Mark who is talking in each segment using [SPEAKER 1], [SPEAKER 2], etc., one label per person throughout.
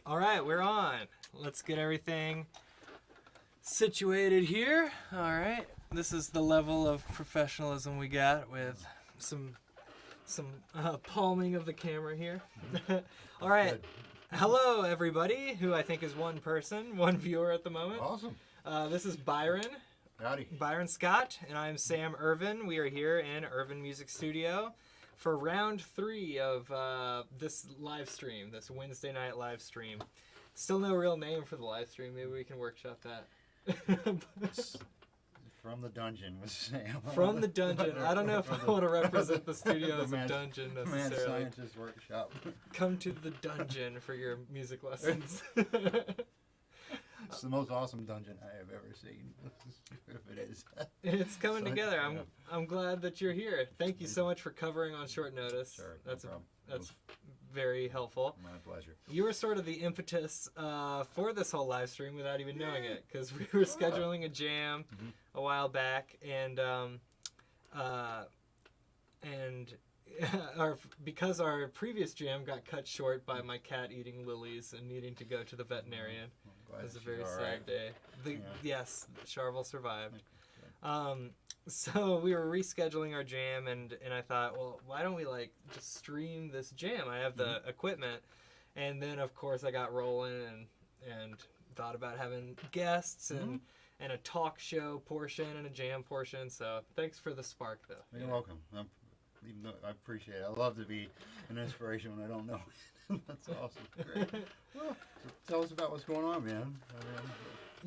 [SPEAKER 1] All right, we're on. Let's get everything situated here. All right, this is the level of professionalism we got with some palming of the camera here. All right,
[SPEAKER 2] Good.
[SPEAKER 1] hello everybody, who I think is one person, one viewer at the moment.
[SPEAKER 2] Awesome.
[SPEAKER 1] This is Byron.
[SPEAKER 2] Howdy.
[SPEAKER 1] Byron Scott, and I'm Sam Irvin. We are here in Irvin Music Studio for round 3 of this live stream, this Wednesday night live stream. Still no real name for the live stream. Maybe we can workshop that.
[SPEAKER 2] From the dungeon with Sam.
[SPEAKER 1] From the dungeon. I don't know if I want to represent the studio as a dungeon
[SPEAKER 2] Mad
[SPEAKER 1] necessarily.
[SPEAKER 2] Scientist Workshop.
[SPEAKER 1] Come to the dungeon for your music lessons.
[SPEAKER 2] It's the most awesome dungeon I have ever seen. If it is.
[SPEAKER 1] It's coming
[SPEAKER 2] So,
[SPEAKER 1] together.
[SPEAKER 2] yeah.
[SPEAKER 1] I'm glad that you're here. Thank you so much for covering on short notice.
[SPEAKER 2] Sure,
[SPEAKER 1] That's
[SPEAKER 2] no problem.
[SPEAKER 1] that's very helpful.
[SPEAKER 2] My pleasure.
[SPEAKER 1] You were sort of the impetus for this whole live stream without even knowing it, because we were scheduling a jam a while back, and because our previous jam got cut short by my cat eating lilies and needing to go to the veterinarian.
[SPEAKER 2] I'm glad
[SPEAKER 1] It was a
[SPEAKER 2] she's
[SPEAKER 1] very
[SPEAKER 2] all
[SPEAKER 1] sad
[SPEAKER 2] right.
[SPEAKER 1] day.
[SPEAKER 2] Yeah.
[SPEAKER 1] Yes, Charvel survived. So we were rescheduling our jam, and I thought, well, why don't we just stream this jam? I have the equipment, and then of course I got rolling and thought about having guests and a talk show portion and a jam portion. So thanks for the spark, though.
[SPEAKER 2] You're welcome. Even though I appreciate it. I love to be an inspiration when I don't know. That's awesome. Great. Well, so tell us about what's going on, man.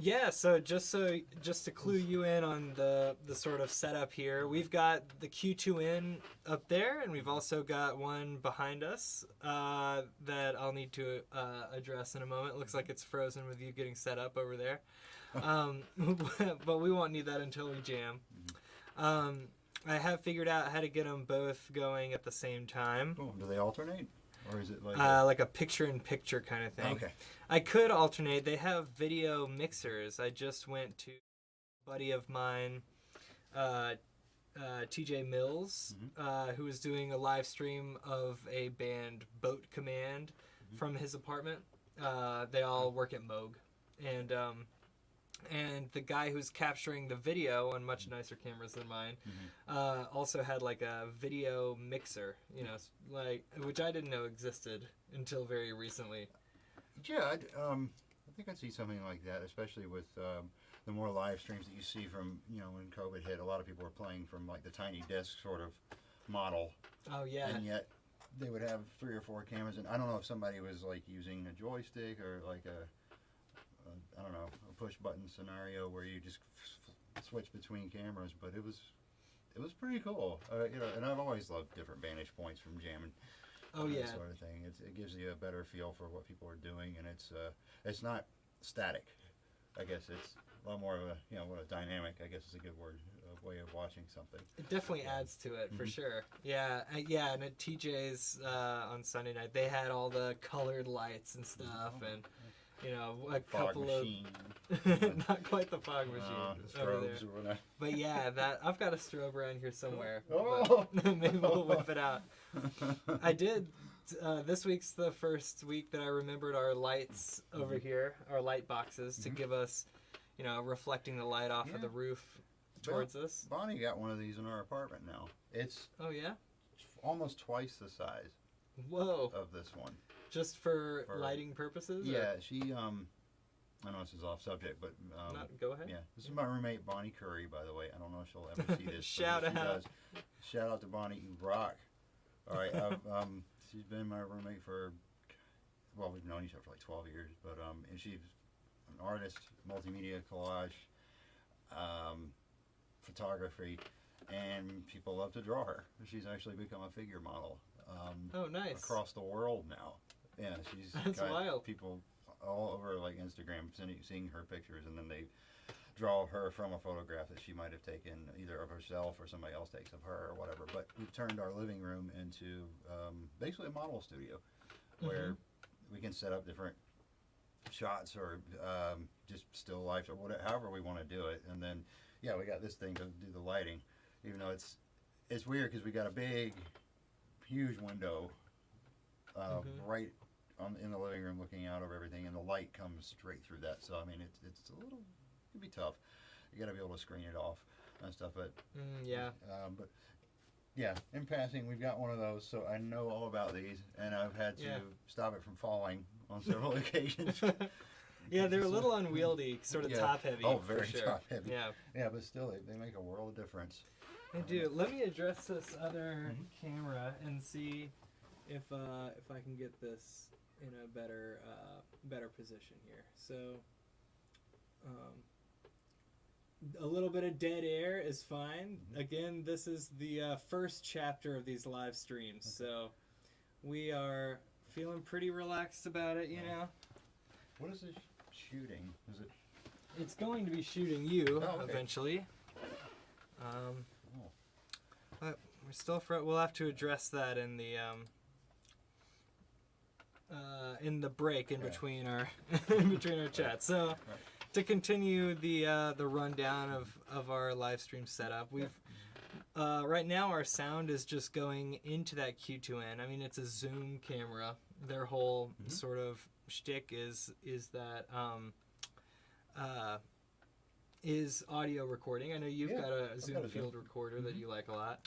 [SPEAKER 1] Yeah, so just to clue you in on the sort of setup here, we've got the Q2N up there, and we've also got one behind us that I'll need to address in a moment. It looks like it's frozen with you getting set up over there, but we won't need that until we jam. I have figured out how to get them both going at the same time.
[SPEAKER 2] Oh, do they alternate? Or is it
[SPEAKER 1] like a picture-in-picture kind of thing.
[SPEAKER 2] Okay.
[SPEAKER 1] I could alternate. They have video mixers. I just went to a buddy of mine, TJ Mills, who was doing a live stream of a band, Boat Command, from his apartment. They all work at Moog. And the guy who's capturing the video on much nicer cameras than mine also had like a video mixer, which I didn't know existed until very recently.
[SPEAKER 2] Yeah, I think I'd see something like that, especially with the more live streams that you see from, when COVID hit, a lot of people were playing from like the tiny disc sort of model.
[SPEAKER 1] Oh, yeah.
[SPEAKER 2] And yet they would have 3 or 4 cameras, and I don't know if somebody was like using a joystick or like a push button scenario where you just switch between cameras, but it was pretty cool. And I've always loved different vantage points from jamming.
[SPEAKER 1] Oh, yeah.
[SPEAKER 2] That sort of thing. It gives you a better feel for what people are doing, and it's not static. I guess it's a lot more of a dynamic, I guess is a good word, way of watching something.
[SPEAKER 1] It definitely adds to it, for sure. Yeah, and at TJ's on Sunday night, they had all the colored lights and stuff, and a couple of not quite the fog machine over there.
[SPEAKER 2] Strobes or whatever.
[SPEAKER 1] But yeah, I've got a strobe around here somewhere.
[SPEAKER 2] Oh.
[SPEAKER 1] But maybe we'll whip it out. I did. This week's the first week that I remembered our lights over here, our light boxes, to give us, reflecting the light off of the roof towards us.
[SPEAKER 2] Bonnie got one of these in our apartment now. It's almost twice the size.
[SPEAKER 1] Whoa.
[SPEAKER 2] Of this one.
[SPEAKER 1] Just for lighting purposes?
[SPEAKER 2] Yeah, she, I know this is off subject, but...
[SPEAKER 1] go ahead.
[SPEAKER 2] Yeah, this is my roommate, Bonnie Curry, by the way. I don't know if she'll ever see this.
[SPEAKER 1] Shout out.
[SPEAKER 2] Shout out to Bonnie, you rock. All right, she's been my roommate for, we've known each other for like 12 years, but and she's an artist, multimedia, collage, photography, and people love to draw her. She's actually become a figure model.
[SPEAKER 1] Oh, nice.
[SPEAKER 2] Across the world now. Yeah, she's got
[SPEAKER 1] wild.
[SPEAKER 2] People all over like Instagram seeing her pictures, and then they draw her from a photograph that she might have taken either of herself or somebody else takes of her or whatever. But we've turned our living room into basically a model studio where we can set up different shots or just still life or whatever, however we want to do it. And then we got this thing to do the lighting, even though it's weird because we got a big huge window right in the living room looking out over everything, and the light comes straight through that. So I mean, it's a little, it can be tough. You got to be able to screen it off and stuff. But but yeah, in passing, we've got one of those, so I know all about these, and I've had to stop it from falling on several occasions.
[SPEAKER 1] Yeah, they're a little unwieldy, sort of top heavy.
[SPEAKER 2] Oh, very
[SPEAKER 1] for sure.
[SPEAKER 2] top heavy.
[SPEAKER 1] Yeah.
[SPEAKER 2] Yeah, but still, they make a world of difference.
[SPEAKER 1] They do. Let me address this other camera and see if I can get this in a better position here. So, a little bit of dead air is fine. Again, this is the first chapter of these live streams, so we are feeling pretty relaxed about it, you know.
[SPEAKER 2] What is this shooting? Is it?
[SPEAKER 1] It's going to be shooting you eventually. But we're still we'll have to address that in the break in between our chats. So to continue the rundown of our live stream setup, we've right now our sound is just going into that Q2N. I mean, it's a zoom camera. Their whole sort of shtick is that is audio recording. I know you've got a Zoom field recorder that you like a lot.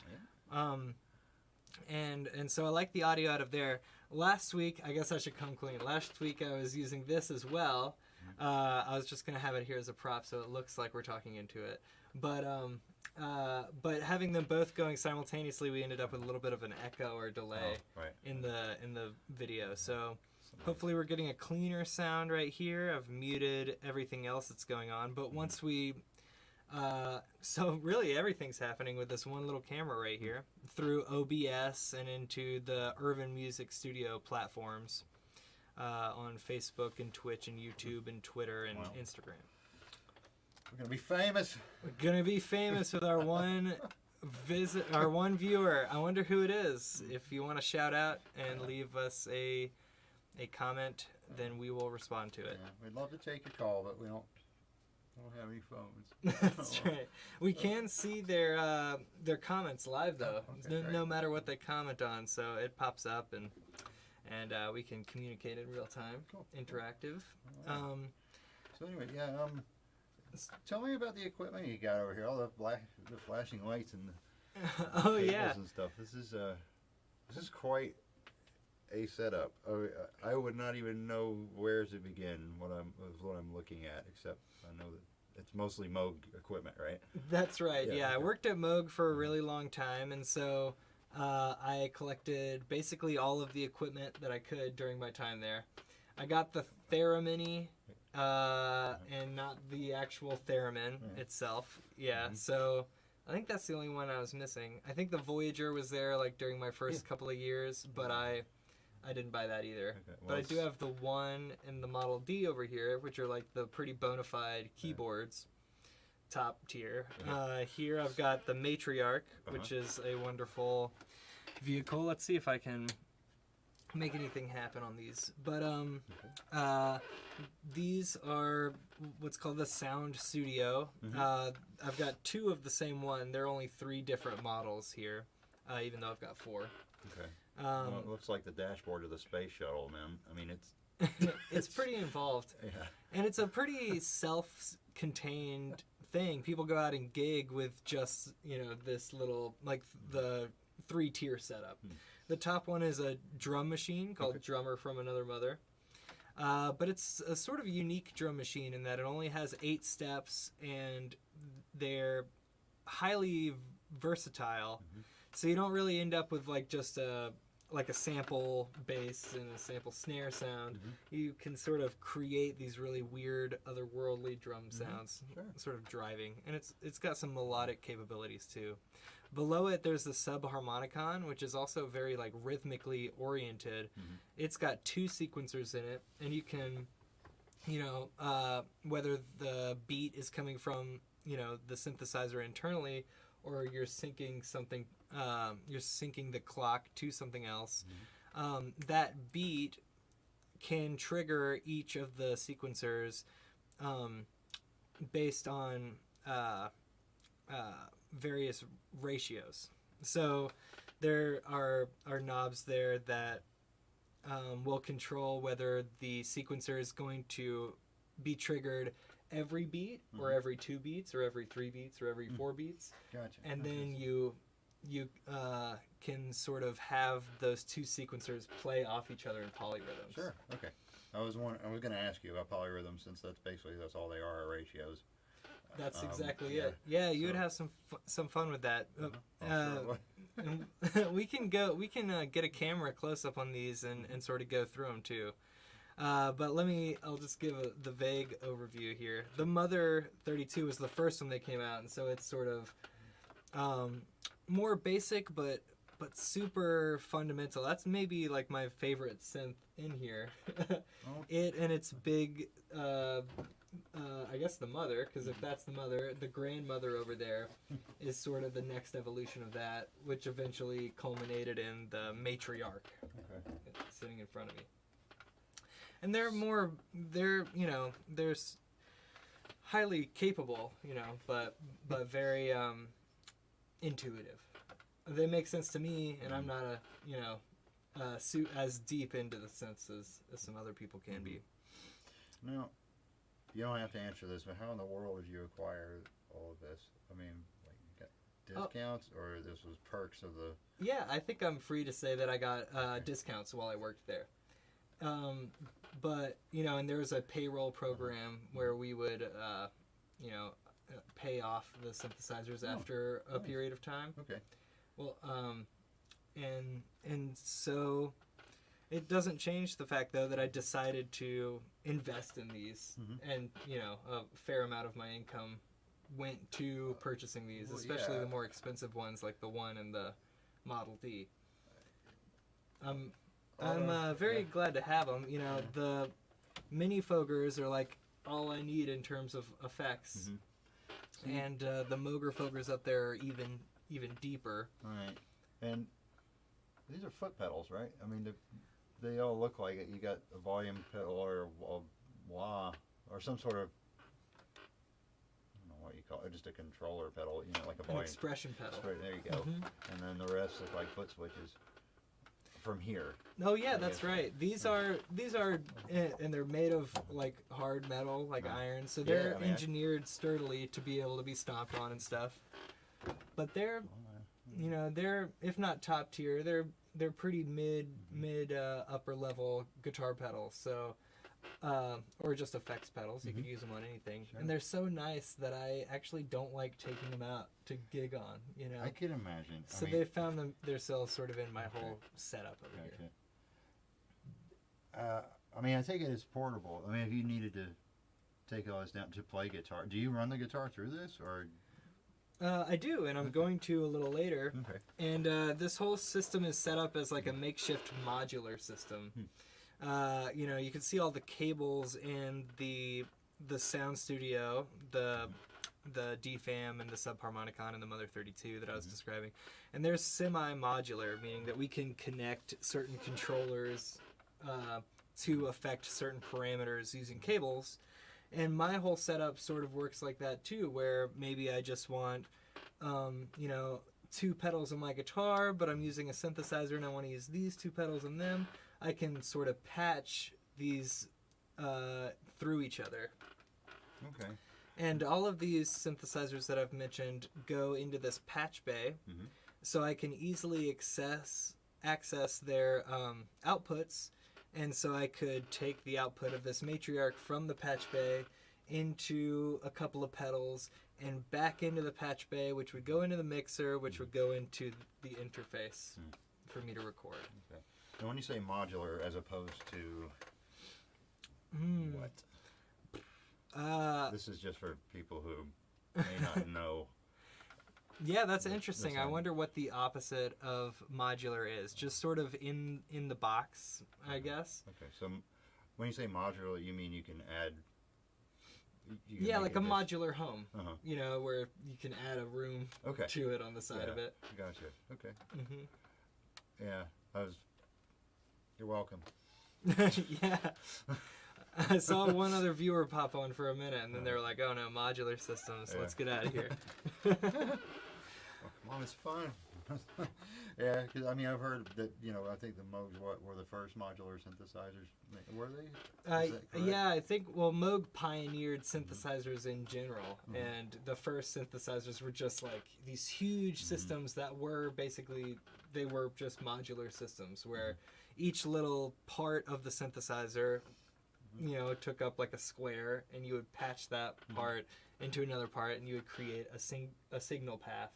[SPEAKER 1] And so I like the audio out of there. Last week, I guess I should come clean. Last week I was using this as well. I was just gonna have it here as a prop so it looks like we're talking into it. But having them both going simultaneously, we ended up with a little bit of an echo or delay in the video. So hopefully we're getting a cleaner sound right here. I've muted everything else that's going on. But once we so really everything's happening with this one little camera right here through OBS and into the Irvin Music Studio platforms on Facebook and Twitch and YouTube and Twitter and Instagram.
[SPEAKER 2] We're gonna be famous.
[SPEAKER 1] We're gonna be famous with our one our one viewer. I wonder who it is. If you want to shout out and leave us a comment, then we will respond to it.
[SPEAKER 2] Yeah, we'd love to take your call, but we don't have any phones.
[SPEAKER 1] That's right. We can see their comments live though. No matter what they comment on, so it pops up and we can communicate in real time, interactive.
[SPEAKER 2] So anyway, tell me about the equipment you got over here. All the flashing lights and the cables and stuff. This is quite a setup. I would not even know where to begin what I'm looking at, except I know that it's mostly Moog equipment, right?
[SPEAKER 1] That's right. Yeah, I worked at Moog for a really long time, and so I collected basically all of the equipment that I could during my time there. I got the Theremin, and not the actual theremin itself. Yeah, so I think that's the only one I was missing. I think the Voyager was there like during my first couple of years, but I didn't buy that either. Okay, well, but I do have the One and the Model D over here, which are like the pretty bona fide keyboards, top tier. Here I've got the Matriarch, which is a wonderful vehicle. Let's see if I can make anything happen on these. But these are what's called the Sound Studio. I've got two of the same one. There are only 3 different models here, even though I've got 4.
[SPEAKER 2] Okay. Well, it looks like the dashboard of the space shuttle, man. I mean, it's
[SPEAKER 1] it's pretty involved. Yeah. And it's a pretty self-contained thing. People go out and gig with just, this little, like the 3-tier setup. The top one is a drum machine called Drummer from Another Mother. But it's a sort of unique drum machine in that it only has 8 steps and they're highly versatile. So you don't really end up with like just a sample bass and a sample snare sound. You can sort of create these really weird otherworldly drum sounds, sort of driving, and it's got some melodic capabilities too. Below it there's the Harmonicon, which is also very like rhythmically oriented. It's got 2 sequencers in it, and you can whether the beat is coming from the synthesizer internally, or you're syncing something, you're syncing the clock to something else. That beat can trigger each of the sequencers based on various ratios. So there are knobs there that will control whether the sequencer is going to be triggered every beat or every 2 beats or every 3 beats or every 4 beats.
[SPEAKER 2] Gotcha.
[SPEAKER 1] And then you can sort of have those 2 sequencers play off each other in polyrhythms.
[SPEAKER 2] Sure. Okay. I was going to ask you about polyrhythms, since that's all they are ratios.
[SPEAKER 1] That's exactly it. Yeah, you would have some fun with that.
[SPEAKER 2] Sure.
[SPEAKER 1] And we can get a camera close up on these and sort of go through them too. But I'll just give the vague overview here. The Mother 32 was the first one that came out, and so it's sort of more basic but super fundamental. That's maybe like my favorite synth in here. It and its big, I guess the Mother, because if that's the Mother, the grandmother over there is sort of the next evolution of that, which eventually culminated in the matriarch sitting in front of me. And they're highly capable, but very intuitive. They make sense to me, and I'm not as deep into the synths as some other people can be.
[SPEAKER 2] Now, you don't have to answer this, but how in the world did you acquire all of this? I mean, like, you got discounts, or this was perks of the...
[SPEAKER 1] Yeah, I think I'm free to say that I got discounts while I worked there. But, and there was a payroll program where we would, pay off the synthesizers after a period of time.
[SPEAKER 2] Okay.
[SPEAKER 1] Well, and so it doesn't change the fact, though, that I decided to invest in these, and a fair amount of my income went to purchasing these, especially the more expensive ones like the One and the Model D. I'm very glad to have them. The mini Fogers are like all I need in terms of effects, and the Moog Fogers up there are even deeper.
[SPEAKER 2] All right, and these are foot pedals, right? I mean, they all look like it. You got a volume pedal or a wah or some sort of, I don't know what you call it, just a controller pedal, like a volume.
[SPEAKER 1] An expression pedal.
[SPEAKER 2] There you go. And then the rest look like foot switches from here.
[SPEAKER 1] Oh yeah, that's right. These are, and they're made of like hard metal, like iron. So they're engineered sturdily to be able to be stomped on and stuff. But they're, they're, if not top tier, they're pretty mid upper level guitar pedals. So, or just effects pedals. You could use them on anything. Sure. And they're so nice that I actually don't like taking them out to gig on.
[SPEAKER 2] I can imagine.
[SPEAKER 1] So they found themselves sort of in my whole setup over here.
[SPEAKER 2] I take it as portable. I mean, if you needed to take all this down to play guitar, do you run the guitar through this, or?
[SPEAKER 1] I do, and I'm going to a little later.
[SPEAKER 2] Okay.
[SPEAKER 1] And this whole system is set up as like a makeshift modular system. You can see all the cables in the sound studio, the DFAM and the subharmonicon and the Mother 32 that I was describing. And they're semi-modular, meaning that we can connect certain controllers to affect certain parameters using cables. And my whole setup sort of works like that too, where maybe I just want, 2 pedals on my guitar, but I'm using a synthesizer and I want to use these 2 pedals on them. I can sort of patch these through each other. Okay. And all of these synthesizers that I've mentioned go into this patch bay, so I can easily access their outputs. And so I could take the output of this matriarch from the patch bay into a couple of pedals and back into the patch bay, which would go into the mixer, which would go into the interface for me to record.
[SPEAKER 2] Okay. And when you say modular as opposed to what? This is just for people who may not know.
[SPEAKER 1] Yeah, that's interesting. I wonder what the opposite of modular is. Just sort of in the box, I guess.
[SPEAKER 2] Okay, so when you say modular, you mean you can add...
[SPEAKER 1] like a modular home. Where you can add a room to it on the side of it.
[SPEAKER 2] Gotcha. Okay. Yeah, you're welcome.
[SPEAKER 1] Yeah. I saw one other viewer pop on for a minute, and then they were like, "Oh no, modular systems. Let's get out of here."
[SPEAKER 2] Come on, it's fun. Yeah, because I mean, I've heard that, I think the Moogs were the first modular synthesizers. Were they? Is that correct?
[SPEAKER 1] Yeah, I think, well, Moog pioneered synthesizers in general, and the first synthesizers were just like these huge systems that were basically, they were just modular systems where each little part of the synthesizer, took up like a square, and you would patch that part into another part, and you would create a signal path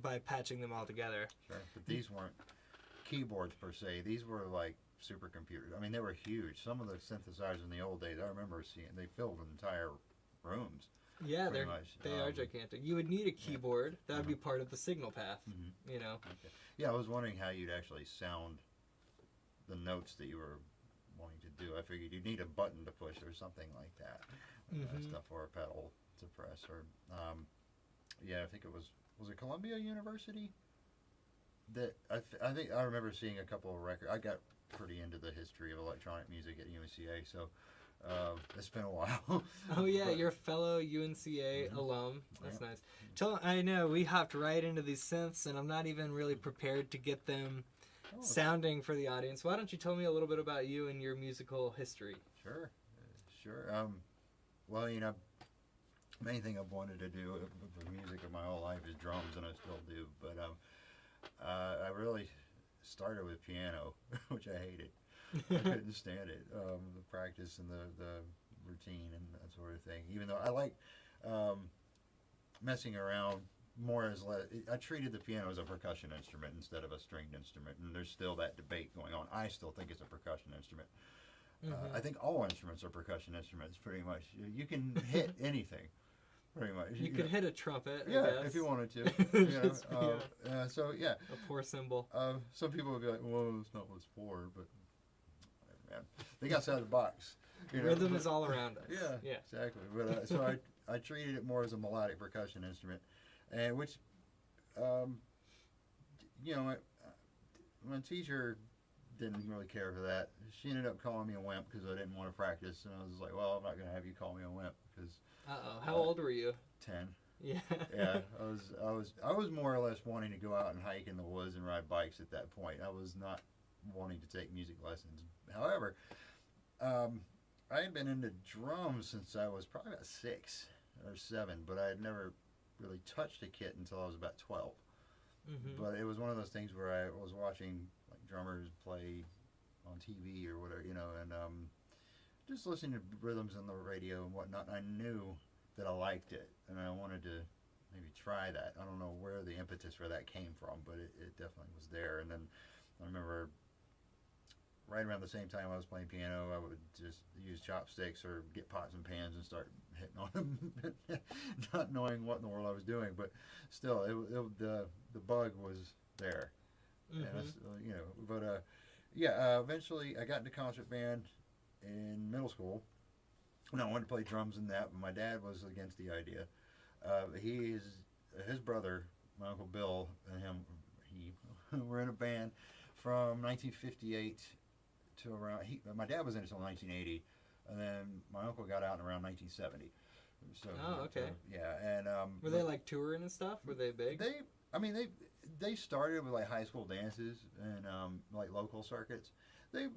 [SPEAKER 1] by patching them all together.
[SPEAKER 2] Sure, but these weren't keyboards per se. These were like supercomputers. I mean, they were huge. Some of the synthesizers in the old days, I remember seeing, they filled entire rooms.
[SPEAKER 1] Yeah, they are gigantic. You would need a keyboard. That would be part of the signal path,
[SPEAKER 2] Okay. Yeah, I was wondering how you'd actually sound the notes that you were wanting to do. I figured you'd need a button to push or something like that. Stuff, or a pedal to press. Or I think it was it Columbia University? That I think I remember seeing a couple of records. I got pretty into the history of electronic music at UNCA, so it's been a while.
[SPEAKER 1] Oh yeah, you're a fellow UNCA alum. That's nice. I know we hopped right into these synths, and I'm not even really prepared to get them sounding for the audience. Why don't you tell me a little bit about you and your musical history?
[SPEAKER 2] Sure. Well, main thing I've wanted to do with music of my whole life is drums, and I still do. But I really started with piano, which I hated. I couldn't stand it. The practice and the routine and that sort of thing. Even though I like messing around more I treated the piano as a percussion instrument instead of a stringed instrument, and there's still that debate going on. I still think it's a percussion instrument. I think all instruments are percussion instruments, pretty much. You can hit anything, pretty much.
[SPEAKER 1] You could hit a trumpet, I
[SPEAKER 2] yeah,
[SPEAKER 1] guess.
[SPEAKER 2] if you wanted to. So, yeah.
[SPEAKER 1] A poor cymbal.
[SPEAKER 2] Some people would be like, well, that's not what it's for, but man, think outside the box.
[SPEAKER 1] Rhythm is all around us.
[SPEAKER 2] Yeah. Exactly. But so I treated it more as a melodic percussion instrument, and which, my teacher didn't really care for that. She ended up calling me a wimp because I didn't want to practice, and I was like, well, I'm not going to have you call me a wimp because.
[SPEAKER 1] How old were you?
[SPEAKER 2] 10.
[SPEAKER 1] Yeah.
[SPEAKER 2] Yeah, I was more or less wanting to go out and hike in the woods and ride bikes at that point. I was not wanting to take music lessons. However, I had been into drums since I was probably about 6 or 7, but I had never really touched a kit until I was about 12. But it was one of those things where I was watching like drummers play on TV or whatever, and just listening to rhythms on the radio and whatnot. And I knew that I liked it, and I wanted to maybe try that. I don't know where the impetus for that came from, but it definitely was there. And then I remember right around the same time I was playing piano, I would just use chopsticks or get pots and pans and start hitting on them, not knowing what in the world I was doing. But still, the bug was there. And eventually I got into concert band in middle school. And I wanted to play drums in that, but my dad was against the idea. His brother, my Uncle Bill, and he were in a band from 1958 to around. My dad was in it until 1980, and then my uncle got out in around 1970. So,
[SPEAKER 1] okay.
[SPEAKER 2] And
[SPEAKER 1] were they like touring and stuff? Were they big?
[SPEAKER 2] They started with like high school dances and like local circuits.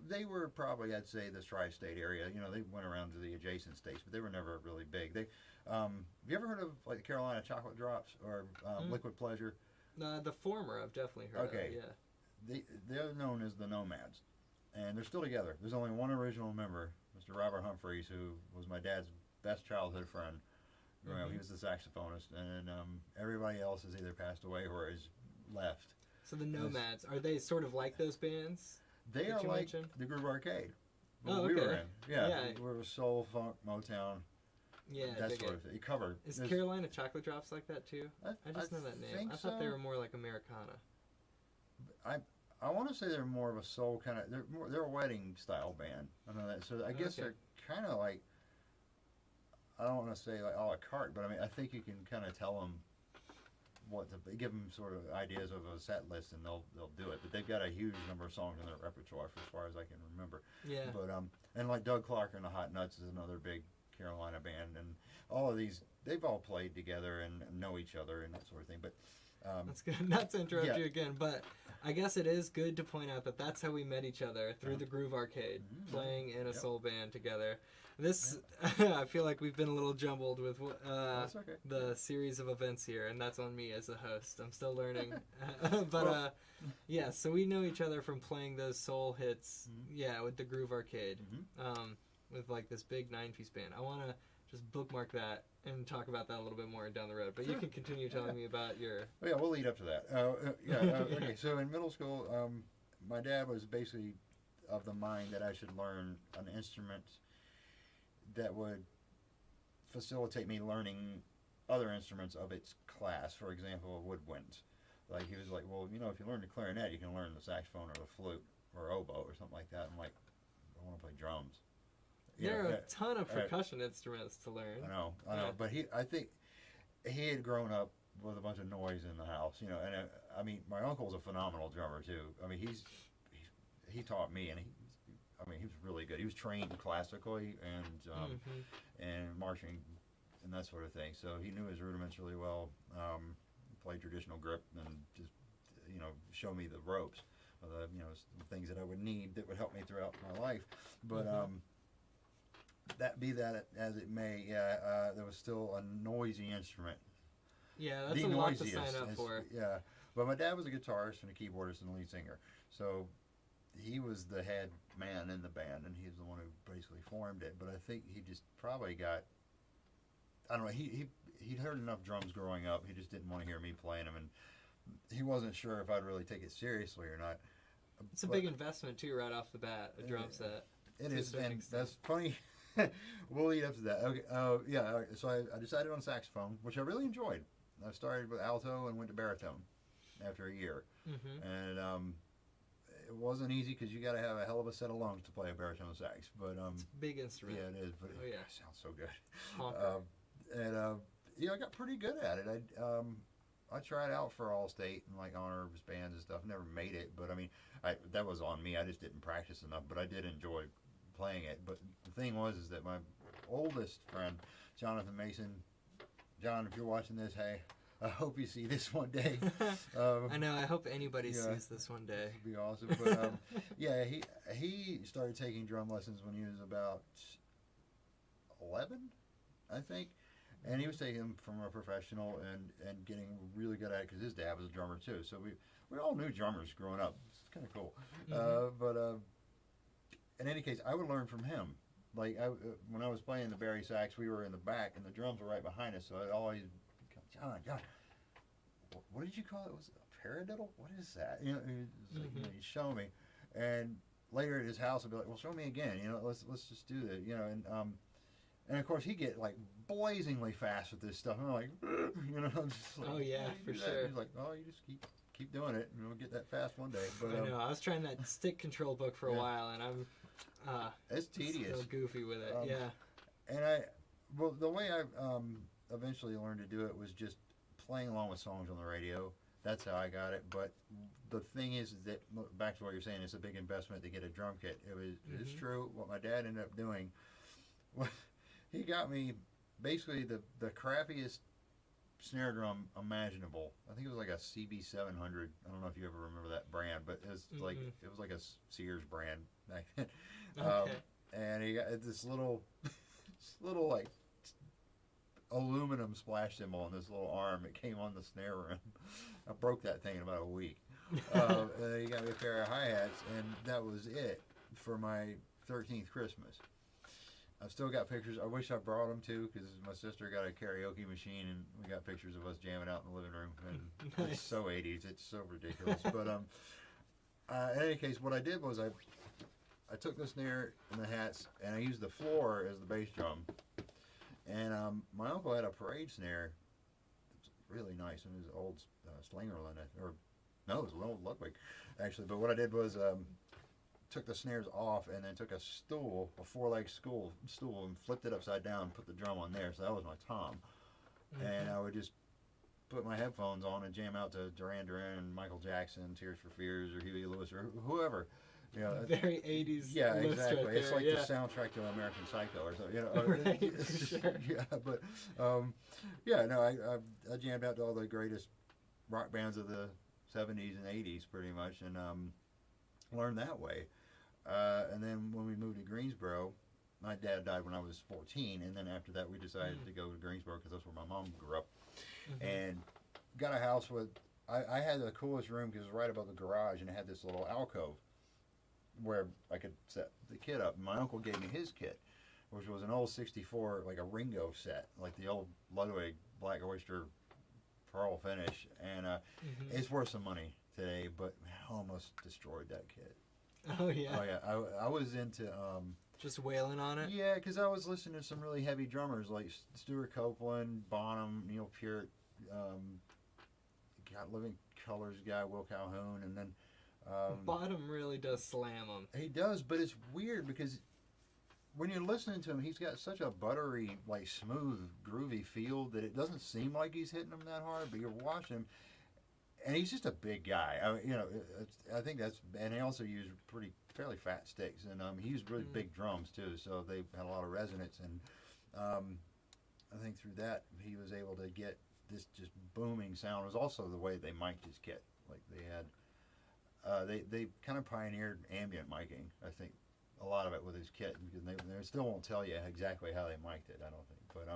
[SPEAKER 2] They were probably, I'd say, the tri-state area. They went around to the adjacent states, but they were never really big. Have you ever heard of like Carolina Chocolate Drops or Liquid Pleasure?
[SPEAKER 1] The former, I've definitely heard of. Yeah.
[SPEAKER 2] They're known as the Nomads, and they're still together. There's only one original member, Mr. Robert Humphreys, who was my dad's best childhood friend. He was the saxophonist, and everybody else has either passed away or is left.
[SPEAKER 1] So the Nomads, are they sort of like those bands?
[SPEAKER 2] They are like the Groove Arcade.
[SPEAKER 1] We
[SPEAKER 2] were in. Yeah. We were soul, funk, Motown.
[SPEAKER 1] Yeah,
[SPEAKER 2] that sort of thing. You covered.
[SPEAKER 1] Is Carolina Chocolate Drops like that too? I just know that name. I thought they were more like Americana.
[SPEAKER 2] I want to say they're more of a soul kind of. They're a wedding style band. I know that. So I guess they're kind of like. I don't want to say like a la carte, but I think you can kind of tell them give them sort of ideas of a set list, and they'll do it. But they've got a huge number of songs in their repertoire as far as I can remember.
[SPEAKER 1] Yeah.
[SPEAKER 2] But and like Doug Clark and the Hot Nuts is another big Carolina band, and all of these they've all played together and know each other and that sort of thing. But
[SPEAKER 1] That's good. Not to interrupt
[SPEAKER 2] yeah.
[SPEAKER 1] you again, but I guess it is good to point out that that's how we met each other, through the Groove Arcade, playing in a soul band together. This, I feel like we've been a little jumbled with
[SPEAKER 2] Okay.
[SPEAKER 1] the series of events here, and that's on me as a host. I'm still learning. But, yeah, so we know each other from playing those soul hits, with the Groove Arcade, with, like, this big 9-piece band. I want to just bookmark that and talk about that a little bit more down the road. But you can continue telling me about your...
[SPEAKER 2] Well, yeah, we'll lead up to that. Okay, so in middle school, my dad was basically of the mind that I should learn an instrument that would facilitate me learning other instruments of its class. For example, woodwinds. Like, he was like, well, you know, if you learn the clarinet, you can learn the saxophone or the flute or oboe or something like that. I'm like, I want to play drums.
[SPEAKER 1] There are a ton of percussion instruments to learn.
[SPEAKER 2] I know. But I think he had grown up with a bunch of noise in the house, you know. And I mean, my uncle's a phenomenal drummer too. I mean, he taught me, and he was really good. He was trained classically and marching and that sort of thing. So he knew his rudiments really well. Played traditional grip and just, you know, show me the ropes, the, you know, the things that I would need that would help me throughout my life. But that be that as it may, there was still a noisy instrument.
[SPEAKER 1] Yeah, that's a lot to sign up for.
[SPEAKER 2] Yeah, but my dad was a guitarist and a keyboardist and a lead singer, so he was the head man in the band, and he's the one who basically formed it. But I think he just probably got, I don't know, he'd heard enough drums growing up. He just didn't want to hear me playing them, and he wasn't sure if I'd really take it seriously or not.
[SPEAKER 1] It's a big investment too, right off the bat, a drum set.
[SPEAKER 2] It is, and that's funny. We'll lead up to that. Okay. All right. So I decided on saxophone, which I really enjoyed. I started with alto and went to baritone after a year, and it wasn't easy because you got to have a hell of a set of lungs to play a baritone sax. But
[SPEAKER 1] it's a big instrument.
[SPEAKER 2] Yeah, it is. But it sounds so good. I got pretty good at it. I tried out for Allstate and like honors bands and stuff. Never made it, but I mean, that was on me. I just didn't practice enough. But I did enjoy playing it. But the thing was is that my oldest friend, Jonathan Mason, John, if you're watching this, hey, I hope you see this one day.
[SPEAKER 1] I know. I hope anybody sees this one day.
[SPEAKER 2] It'd be awesome. But he started taking drum lessons when he was about 11, I think. And he was taking them from a professional and getting really good at it because his dad was a drummer too. So we all knew drummers growing up. It's kind of cool. But in any case, I would learn from him. Like when I was playing the Barry sax, we were in the back and the drums were right behind us. So I'd always, John, what did you call it? Was it a paradiddle? What is that? You know, he'd show me. And later at his house, I'd be like, well, show me again. You know, let's just do that. You know, and of course he'd get like blazingly fast with this stuff. And I'm like, you know, I'm just like,
[SPEAKER 1] oh yeah, for sure.
[SPEAKER 2] He's like, oh, you just keep doing it, and we'll get that fast one day. But
[SPEAKER 1] I know. I was trying that stick control book for a while, and I'm
[SPEAKER 2] it's tedious.
[SPEAKER 1] So goofy with it.
[SPEAKER 2] And the way I eventually learned to do it was just playing along with songs on the radio. That's how I got it. But the thing is that, back to what you're saying, it's a big investment to get a drum kit. It's true. What my dad ended up doing, he got me basically the crappiest snare drum imaginable. I think it was like a CB700. I don't know if you ever remember that brand, but it was like a Sears brand back then.
[SPEAKER 1] Okay.
[SPEAKER 2] And he got this little like aluminum splash cymbal on this little arm that came on the snare rim. I broke that thing in about a week. And then he got me a pair of hi-hats, and that was it for my 13th Christmas. I've still got pictures. I wish I brought them too, because my sister got a karaoke machine, and we got pictures of us jamming out in the living room. And It's so 80s. It's so ridiculous. But in any case, what I did was I took the snare and the hats, and I used the floor as the bass drum. And my uncle had a parade snare. It's really nice, and it was old Slingerland, or no, it was an old Ludwig, actually. But what I did was took the snares off and then took a stool, a four-leg stool, and flipped it upside down and put the drum on there. So that was my tom. And I would just put my headphones on and jam out to Duran Duran and Michael Jackson, Tears for Fears, or Huey Lewis, or whoever. You know,
[SPEAKER 1] very 80s.
[SPEAKER 2] Yeah, exactly.
[SPEAKER 1] Right
[SPEAKER 2] it's
[SPEAKER 1] there,
[SPEAKER 2] like the soundtrack to American Psycho or something. You know,
[SPEAKER 1] right, for sure.
[SPEAKER 2] Yeah, but I jammed out to all the greatest rock bands of the 70s and 80s pretty much, and learned that way. And then when we moved to Greensboro, my dad died when I was 14, and then after that we decided to go to Greensboro because that's where my mom grew up. And got a house with, I had the coolest room because it was right above the garage, and it had this little alcove where I could set the kit up. And my uncle gave me his kit, which was an old 64, like a Ringo set, like the old Ludwig Black Oyster pearl finish, and it's worth some money today, but man, I almost destroyed that kit.
[SPEAKER 1] Oh yeah.
[SPEAKER 2] Oh yeah, I was into
[SPEAKER 1] just wailing on it.
[SPEAKER 2] yeah, because I was listening to some really heavy drummers like Stuart Copeland, Bonham, Neil Peart, got Living Colors guy Will Calhoun, and then
[SPEAKER 1] Bottom really does slam them.
[SPEAKER 2] he does, but it's weird because when you're listening to him, he's got such a buttery, like smooth, groovy feel that it doesn't seem like he's hitting them that hard. But you're watching him, and he's just a big guy. I think that's, and he also used fairly fat sticks, and he used really big drums too, so they had a lot of resonance. And I think through that he was able to get this just booming sound. It was also the way they mic'd his kit. Like they had, they kind of pioneered ambient miking. I think a lot of it with his kit, because they still won't tell you exactly how they mic'd it. I don't think, but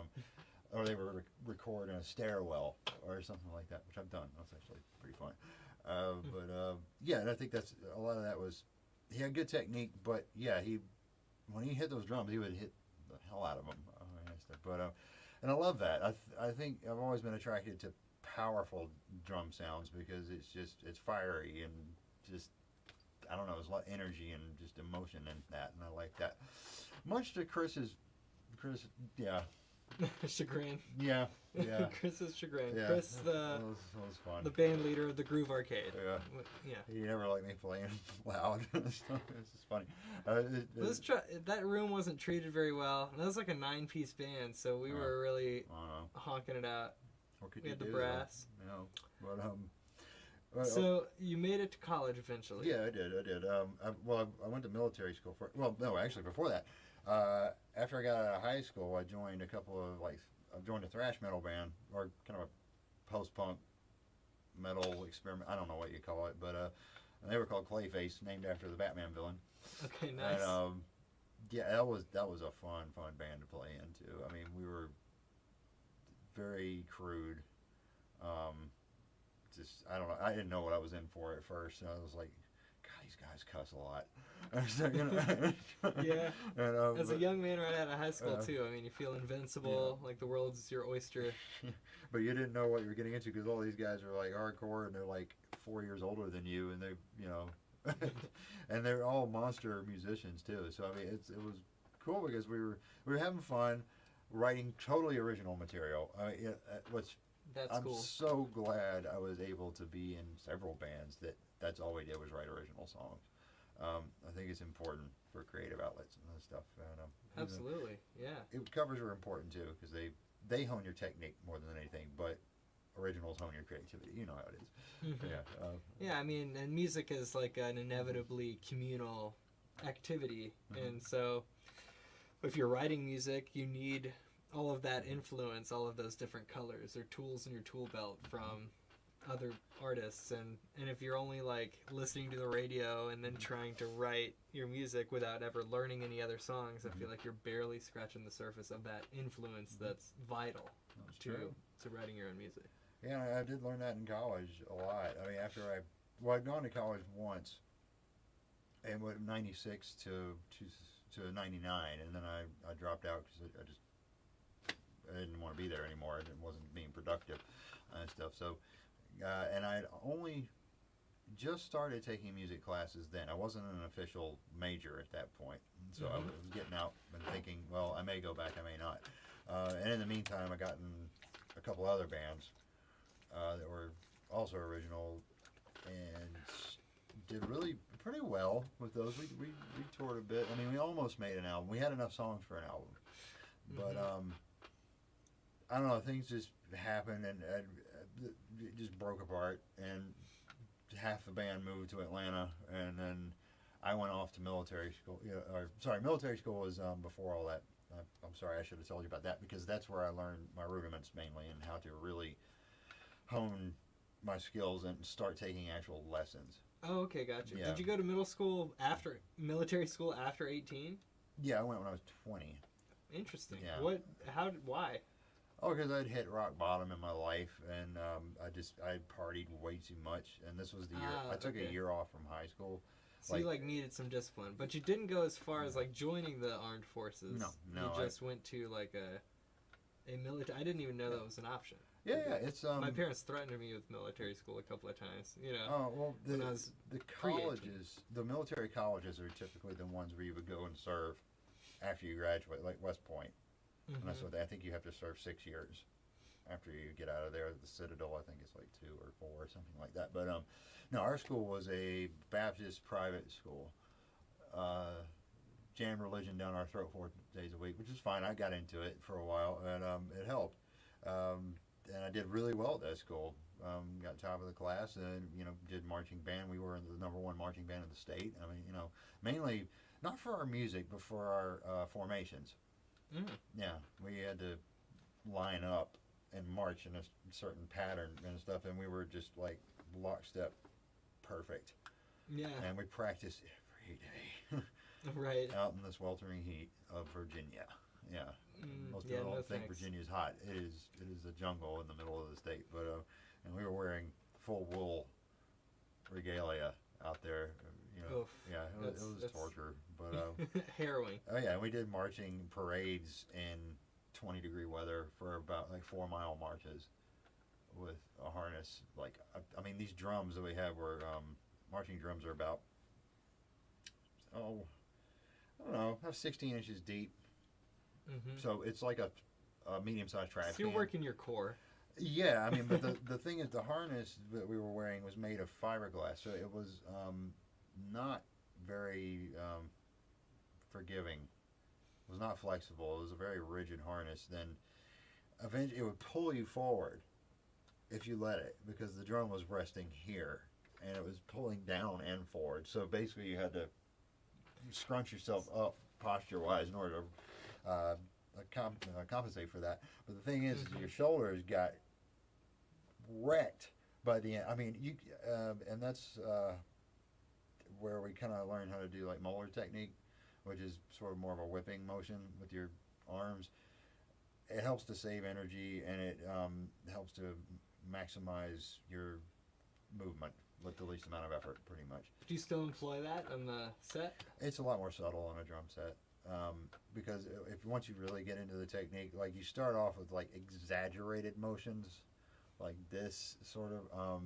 [SPEAKER 2] or they were record in a stairwell or something like that, which I've done. That's actually pretty fun. Yeah, and I think that's a lot of that was he had good technique, but yeah, when he hit those drums, he would hit the hell out of them. But and I love that. I think I've always been attracted to powerful drum sounds because it's fiery and just, I don't know, there's a lot of energy and just emotion in that, and I like that. Much to Chris, yeah.
[SPEAKER 1] Chagrin.
[SPEAKER 2] Yeah.
[SPEAKER 1] Chris's chagrin.
[SPEAKER 2] Yeah.
[SPEAKER 1] Chris,
[SPEAKER 2] that was fun.
[SPEAKER 1] the band leader of the Groove Arcade.
[SPEAKER 2] Yeah. He never liked me playing loud. It's just funny.
[SPEAKER 1] That room wasn't treated very well. And that was like a 9-piece band, so we were really honking it out.
[SPEAKER 2] What could
[SPEAKER 1] we
[SPEAKER 2] you
[SPEAKER 1] had the
[SPEAKER 2] do,
[SPEAKER 1] brass.
[SPEAKER 2] So
[SPEAKER 1] you made it to college eventually.
[SPEAKER 2] Yeah, I did. I went to military school before that. After I got out of high school, I joined I joined a thrash metal band, or kind of a post-punk metal experiment. I don't know what you call it, but they were called Clayface, named after the Batman villain.
[SPEAKER 1] Okay, nice.
[SPEAKER 2] And yeah, that was a fun band to play into. I mean, we were very crude. Just, I don't know. I didn't know what I was in for at first, and I was like, God, these guys cuss a lot.
[SPEAKER 1] Yeah.
[SPEAKER 2] And,
[SPEAKER 1] as a young man right out of high school too, I mean, you feel invincible, like the world's your oyster.
[SPEAKER 2] But you didn't know what you were getting into because all these guys are like hardcore, and they're like 4 years older than you, and they, and they're all monster musicians too. So I mean, it was cool because we were having fun, writing totally original material.
[SPEAKER 1] That's
[SPEAKER 2] I'm
[SPEAKER 1] cool.
[SPEAKER 2] so glad I was able to be in several bands that's all we did was write original songs. I think it's important for creative outlets and that stuff. And,
[SPEAKER 1] absolutely, yeah.
[SPEAKER 2] Covers are important too because they hone your technique more than anything, but originals hone your creativity. You know how it is.
[SPEAKER 1] Mm-hmm. Yeah, I mean, and music is like an inevitably communal activity, and so if you're writing music, you need all of that influence, all of those different colors or tools in your tool belt from other artists, and if you're only like listening to the radio and then trying to write your music without ever learning any other songs, I feel like you're barely scratching the surface of that influence that's vital to writing your own music.
[SPEAKER 2] Yeah, I did learn that in college a lot. I mean, I'd gone to college once, and went 96 to 99, and then I dropped out because I didn't want to be there anymore. It wasn't being productive and stuff. So, and I'd only just started taking music classes then. I wasn't an official major at that point. So I was getting out and thinking, well, I may go back, I may not. And in the meantime, I got in a couple other bands that were also original and did really pretty well with those. We toured a bit. I mean, we almost made an album. We had enough songs for an album. But I don't know, things just happened and it just broke apart, and half the band moved to Atlanta, and then I went off to military school. Military school was before all that. I'm sorry, I should have told you about that, because that's where I learned my rudiments mainly and how to really hone my skills and start taking actual lessons.
[SPEAKER 1] Oh, okay, gotcha.
[SPEAKER 2] Yeah.
[SPEAKER 1] Did you go to military school after 18?
[SPEAKER 2] Yeah, I went when I was 20.
[SPEAKER 1] Interesting.
[SPEAKER 2] Yeah.
[SPEAKER 1] Why?
[SPEAKER 2] Oh, because I'd hit rock bottom in my life, and I partied way too much, and this was the year I took a year off from high school.
[SPEAKER 1] So you needed some discipline, but you didn't go as far as joining the armed forces.
[SPEAKER 2] No.
[SPEAKER 1] You just went to a military. I didn't even know that was an option.
[SPEAKER 2] Yeah, it's
[SPEAKER 1] my parents threatened me with military school a couple of times.
[SPEAKER 2] Oh well,
[SPEAKER 1] when I was
[SPEAKER 2] the colleges, the military colleges are typically the ones where you would go and serve after you graduate, like West Point.
[SPEAKER 1] Mm-hmm.
[SPEAKER 2] And that's what I think you have to serve 6 years after you get out of there. The Citadel, I think it's 2 or 4 or something like that. But no, our school was a Baptist private school. Jammed religion down our throat 4 days a week, which is fine. I got into it for a while, and it helped. And I did really well at that school. Got top of the class, and did marching band. We were in the #1 marching band in the state. I mean, mainly not for our music, but for our formations.
[SPEAKER 1] Mm.
[SPEAKER 2] Yeah, we had to line up and march in a certain pattern and stuff, and we were just lockstep perfect.
[SPEAKER 1] Yeah.
[SPEAKER 2] And we practiced every day.
[SPEAKER 1] Right.
[SPEAKER 2] Out in the sweltering heat of Virginia. Yeah. Most people don't think Virginia's hot. It is a jungle in the middle of the state. But and we were wearing full wool regalia out there.
[SPEAKER 1] Oof,
[SPEAKER 2] yeah, it was torture. But
[SPEAKER 1] harrowing.
[SPEAKER 2] Oh yeah, we did marching parades in 20-degree weather for about 4-mile marches with a harness. I mean, these drums that we have were marching drums are about I don't know, about 16 inches deep.
[SPEAKER 1] Mm-hmm.
[SPEAKER 2] So it's like a medium-sized trash
[SPEAKER 1] can. So you're
[SPEAKER 2] can.
[SPEAKER 1] working your core.
[SPEAKER 2] Yeah, I mean, but the thing is, the harness that we were wearing was made of fiberglass, so it was not very forgiving. It was not flexible. It was a very rigid harness. Then eventually it would pull you forward if you let it, because the drum was resting here, and it was pulling down and forward. So basically you had to scrunch yourself up posture-wise in order to compensate for that. But the thing is, your shoulders got wrecked by the end. I mean, and that's where we kind of learned how to do Moeller technique, which is sort of more of a whipping motion with your arms. It helps to save energy, and it helps to maximize your movement with the least amount of effort, pretty much.
[SPEAKER 1] Do you still employ that on the set?
[SPEAKER 2] It's a lot more subtle on a drum set. Because once you really get into the technique, you start off with exaggerated motions, like this sort of.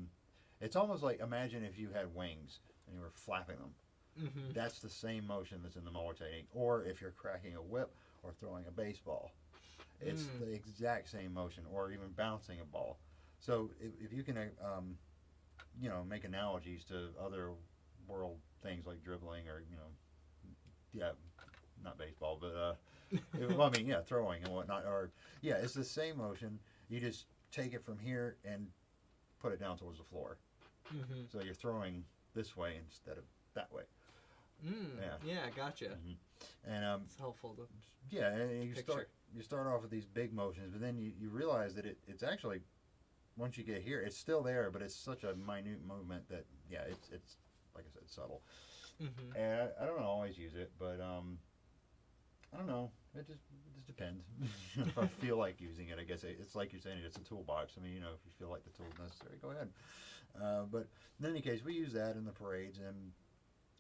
[SPEAKER 2] It's almost like, imagine if you had wings and you were flapping them.
[SPEAKER 1] Mm-hmm.
[SPEAKER 2] That's the same motion that's in the Moeller technique. Or if you're cracking a whip or throwing a baseball, it's the exact same motion. Or even bouncing a ball. So if you can, make analogies to other world things like dribbling or not baseball, but throwing and whatnot. Or it's the same motion. You just take it from here and put it down towards the floor.
[SPEAKER 1] Mm-hmm.
[SPEAKER 2] So you're throwing this way instead of that way.
[SPEAKER 1] Yeah, gotcha.
[SPEAKER 2] Mm-hmm. And
[SPEAKER 1] it's helpful to
[SPEAKER 2] and you start off with these big motions, but then you realize that it's actually, once you get here, it's still there, but it's such a minute movement that it's like I said, subtle.
[SPEAKER 1] Mm-hmm.
[SPEAKER 2] And I don't always use it, but I don't know. It just depends. If I feel like using it, I guess it's like you're saying, it's a toolbox. I mean, if you feel like the tool is necessary, go ahead. But in any case, we use that in the parades,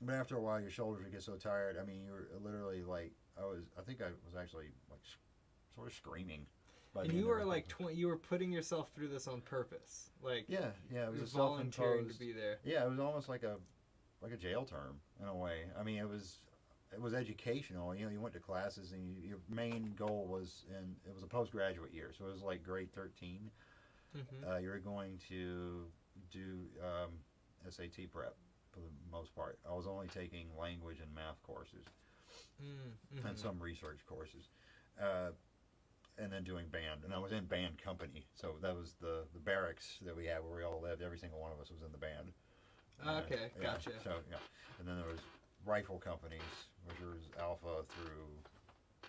[SPEAKER 2] but after a while, your shoulders would get so tired. I mean, you were literally I think I was actually sort of screaming.
[SPEAKER 1] And you were you were putting yourself through this on purpose,
[SPEAKER 2] it was a
[SPEAKER 1] volunteering
[SPEAKER 2] self-imposed
[SPEAKER 1] to be there.
[SPEAKER 2] Yeah, it was almost like a jail term in a way. I mean, it was educational. You went to classes, and your main goal was, and it was a postgraduate year, so it was like grade 13.
[SPEAKER 1] Mm-hmm.
[SPEAKER 2] You were going to do SAT prep for the most part. I was only taking language and math courses,
[SPEAKER 1] mm-hmm.
[SPEAKER 2] and some research courses, and then doing band. And I was in band company, so that was the barracks that we had where we all lived. Every single one of us was in the band.
[SPEAKER 1] Okay, gotcha.
[SPEAKER 2] So and then there was rifle companies, which was Alpha through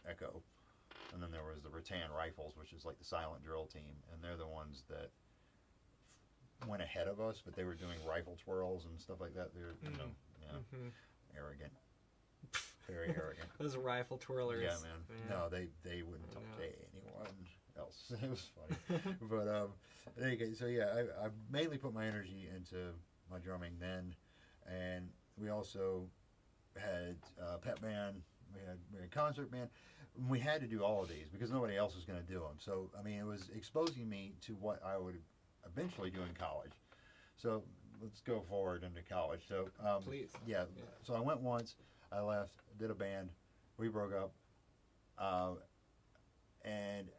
[SPEAKER 2] Echo, and then there was the Rattan Rifles, which is like the silent drill team, and they're the ones that went ahead of us, but they were doing rifle twirls and stuff like that. They're arrogant, very arrogant.
[SPEAKER 1] Those rifle twirlers.
[SPEAKER 2] Yeah, man.
[SPEAKER 1] Yeah.
[SPEAKER 2] No, they wouldn't talk to anyone else. It was funny, but anyway, so yeah, I mainly put my energy into my drumming then, and we also had pep band. We had concert band. We had to do all of these because nobody else was going to do them. So, I mean, it was exposing me to what I would eventually do in college. So, let's go forward into college. So,
[SPEAKER 1] Please.
[SPEAKER 2] Yeah. So, I went once. I left, did a band. We broke up. And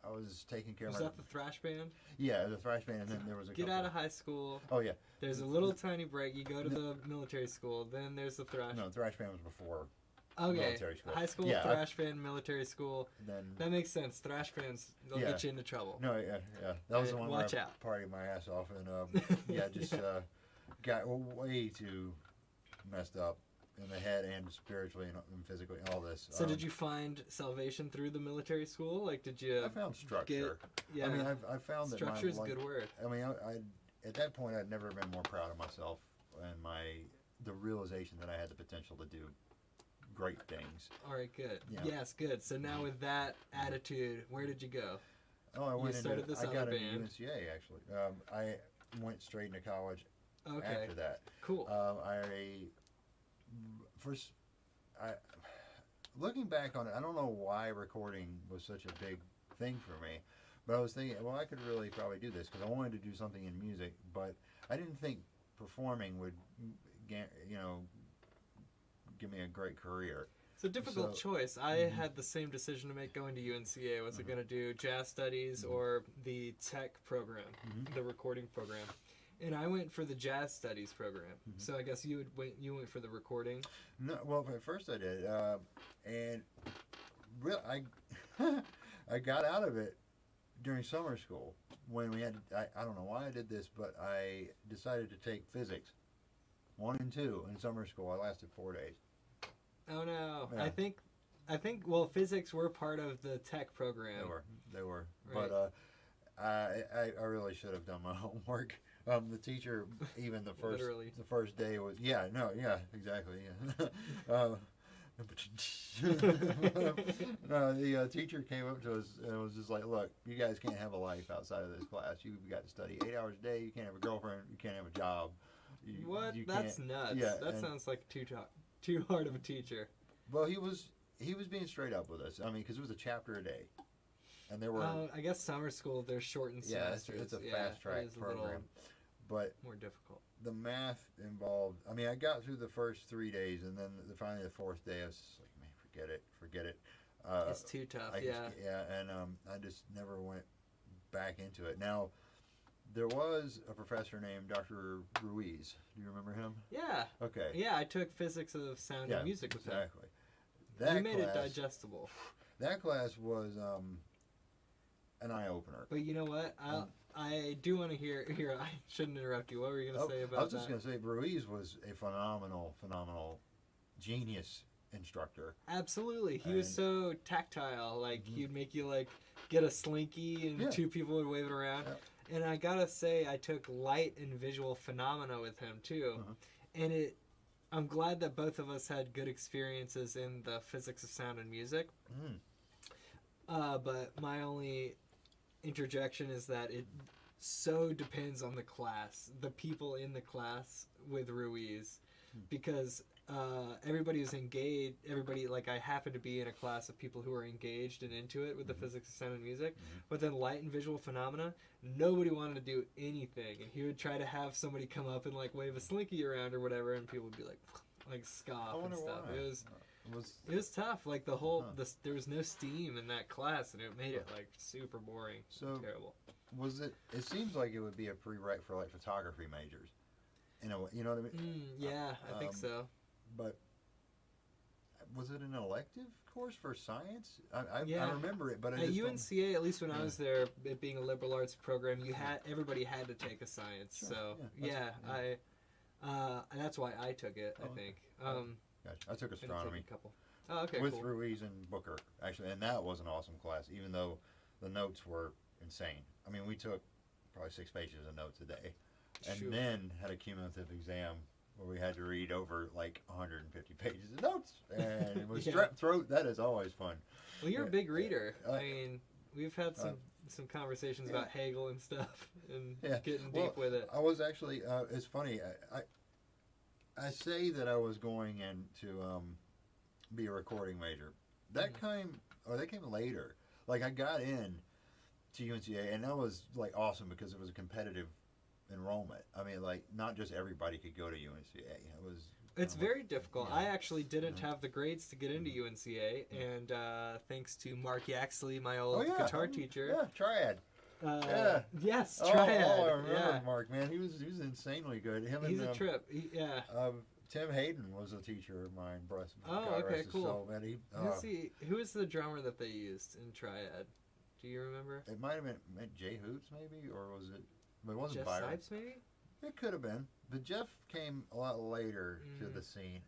[SPEAKER 2] I was taking care of
[SPEAKER 1] Was that the thrash band?
[SPEAKER 2] Yeah, the thrash band. And then there was a
[SPEAKER 1] Get out of high school.
[SPEAKER 2] Oh, yeah.
[SPEAKER 1] There's a little tiny break. You go to the military school. Then there's the thrash.
[SPEAKER 2] No, the thrash band was before.
[SPEAKER 1] Okay,
[SPEAKER 2] Military school.
[SPEAKER 1] high school, thrash band, military school.
[SPEAKER 2] Then
[SPEAKER 1] that makes sense. Thrash bands, they'll get you into trouble.
[SPEAKER 2] No, yeah. That was the one
[SPEAKER 1] watch
[SPEAKER 2] where
[SPEAKER 1] out.
[SPEAKER 2] I partied my ass off and just got way too messed up in the head and spiritually and physically and all this.
[SPEAKER 1] So did you find salvation through the military school? Like, did you?
[SPEAKER 2] I found structure.
[SPEAKER 1] Yeah.
[SPEAKER 2] I mean, I found that
[SPEAKER 1] structure is a good word.
[SPEAKER 2] I mean, I at that point I'd never been more proud of myself and the realization that I had the potential to do great things.
[SPEAKER 1] All right, good.
[SPEAKER 2] Yeah.
[SPEAKER 1] Yes, good. So now with that attitude, where did you go?
[SPEAKER 2] Oh, I went
[SPEAKER 1] started this
[SPEAKER 2] I
[SPEAKER 1] other
[SPEAKER 2] got into
[SPEAKER 1] band.
[SPEAKER 2] UNCA actually. I went straight into college
[SPEAKER 1] Okay.
[SPEAKER 2] after that.
[SPEAKER 1] Cool.
[SPEAKER 2] Looking back on it, I don't know why recording was such a big thing for me, but I was thinking, well, I could really probably do this because I wanted to do something in music, but I didn't think performing would, give me a great career.
[SPEAKER 1] It's a difficult choice. I had the same decision to make going to UNCA. Was I going to do jazz studies or the tech program, the recording program? And I went for the jazz studies program. So I guess you went for the recording.
[SPEAKER 2] No, well, at first I did, and I got out of it during summer school when we had. I don't know why I did this, but I decided to take physics 1 and 2 in summer school. I lasted 4 days.
[SPEAKER 1] Oh no!
[SPEAKER 2] Yeah.
[SPEAKER 1] I think. Well, physics were part of the tech program.
[SPEAKER 2] They were.
[SPEAKER 1] Right.
[SPEAKER 2] But I really should have done my homework. The teacher, even the first day was exactly. No, the teacher came up to us and was just like, "Look, you guys can't have a life outside of this class. You've got to study 8 hours a day. You can't have a girlfriend. You can't have a job."
[SPEAKER 1] What? That's nuts.
[SPEAKER 2] Yeah,
[SPEAKER 1] that sounds like too hard of a teacher.
[SPEAKER 2] Well, he was being straight up with us. I mean, because it was a chapter a day, and there were.
[SPEAKER 1] I guess summer school they're shortened semesters.
[SPEAKER 2] It's a fast track program, but
[SPEAKER 1] more difficult.
[SPEAKER 2] The math involved. I mean, I got through the first 3 days, and then finally the 4th day, I was just like, man, forget it.
[SPEAKER 1] It's too tough.
[SPEAKER 2] And I just never went back into it. Now, there was a professor named Dr. Ruiz. Do you remember him?
[SPEAKER 1] Yeah.
[SPEAKER 2] Okay.
[SPEAKER 1] Yeah, I took physics of sound and music with him.
[SPEAKER 2] Exactly.
[SPEAKER 1] You made it digestible.
[SPEAKER 2] That class was an eye opener.
[SPEAKER 1] But you know what? I do want to hear. Here, I shouldn't interrupt you. What were you going to say about that?
[SPEAKER 2] I was just going to say Ruiz was a phenomenal genius instructor.
[SPEAKER 1] Absolutely. He was so tactile. Like, he'd make you, like, get a slinky and 2 people would wave it around. Yeah. And I gotta say, I took light and visual phenomena with him too, and I'm glad that both of us had good experiences in the physics of sound and music. But my only interjection is that it so depends on the class, the people in the class with Ruiz, because everybody was engaged. Everybody, like, I happened to be in a class of people who were engaged and into it with the physics of sound and music. But then light and visual phenomena, nobody wanted to do anything, and he would try to have somebody come up and like wave a slinky around or whatever, and people would be like scoff and stuff.
[SPEAKER 2] Why.
[SPEAKER 1] It was tough. Like the whole there was no steam in that class, and it made it like super boring. So terrible.
[SPEAKER 2] Was it? It seems like it would be a prereq for like photography majors. You know what I mean?
[SPEAKER 1] Yeah, I think so.
[SPEAKER 2] But was it an elective course for science? I remember it, but
[SPEAKER 1] at UNCA, at least when I was there, it being a liberal arts program, everybody had to take a science. Sure. So that's why I took it. I think.
[SPEAKER 2] Gotcha. I took astronomy.
[SPEAKER 1] A couple. Oh, okay.
[SPEAKER 2] With
[SPEAKER 1] cool.
[SPEAKER 2] Ruiz and Booker, actually, and that was an awesome class, even though the notes were insane. I mean, we took probably 6 pages of notes a day, and
[SPEAKER 1] Shoot.
[SPEAKER 2] then had a cumulative exam where we had to read over like 150 pages of notes, and it was
[SPEAKER 1] Yeah.
[SPEAKER 2] strep throat. That is always fun.
[SPEAKER 1] Well, you're a big reader.
[SPEAKER 2] I-
[SPEAKER 1] I mean, we've had some conversations about Hegel and stuff, and getting deep with it.
[SPEAKER 2] I was actually. It's funny. I say that I was going in to be a recording major. That came later. Like I got in to UNCA, and that was like awesome because it was a competitive enrollment. I mean, like not just everybody could go to UNCA. It was.
[SPEAKER 1] It's very difficult.
[SPEAKER 2] Yeah.
[SPEAKER 1] I actually didn't have the grades to get into UNCA, and thanks to Mark Yaxley, my old guitar teacher.
[SPEAKER 2] Yeah, Triad.
[SPEAKER 1] Yes,
[SPEAKER 2] Oh,
[SPEAKER 1] Triad.
[SPEAKER 2] I remember
[SPEAKER 1] Yeah.
[SPEAKER 2] Mark, man. He was insanely good.
[SPEAKER 1] He's a trip. Yeah.
[SPEAKER 2] Tim Hayden was a teacher of mine.
[SPEAKER 1] Oh,
[SPEAKER 2] God
[SPEAKER 1] okay,
[SPEAKER 2] rest his
[SPEAKER 1] cool.
[SPEAKER 2] soul, man.
[SPEAKER 1] Who is the drummer that they used in Triad? Do you remember?
[SPEAKER 2] It might have been Jay Hoots, maybe, or was it? But it wasn't
[SPEAKER 1] Jeff
[SPEAKER 2] Byron.
[SPEAKER 1] Sipes, maybe?
[SPEAKER 2] It could have been, but Jeff came a lot later to the scene.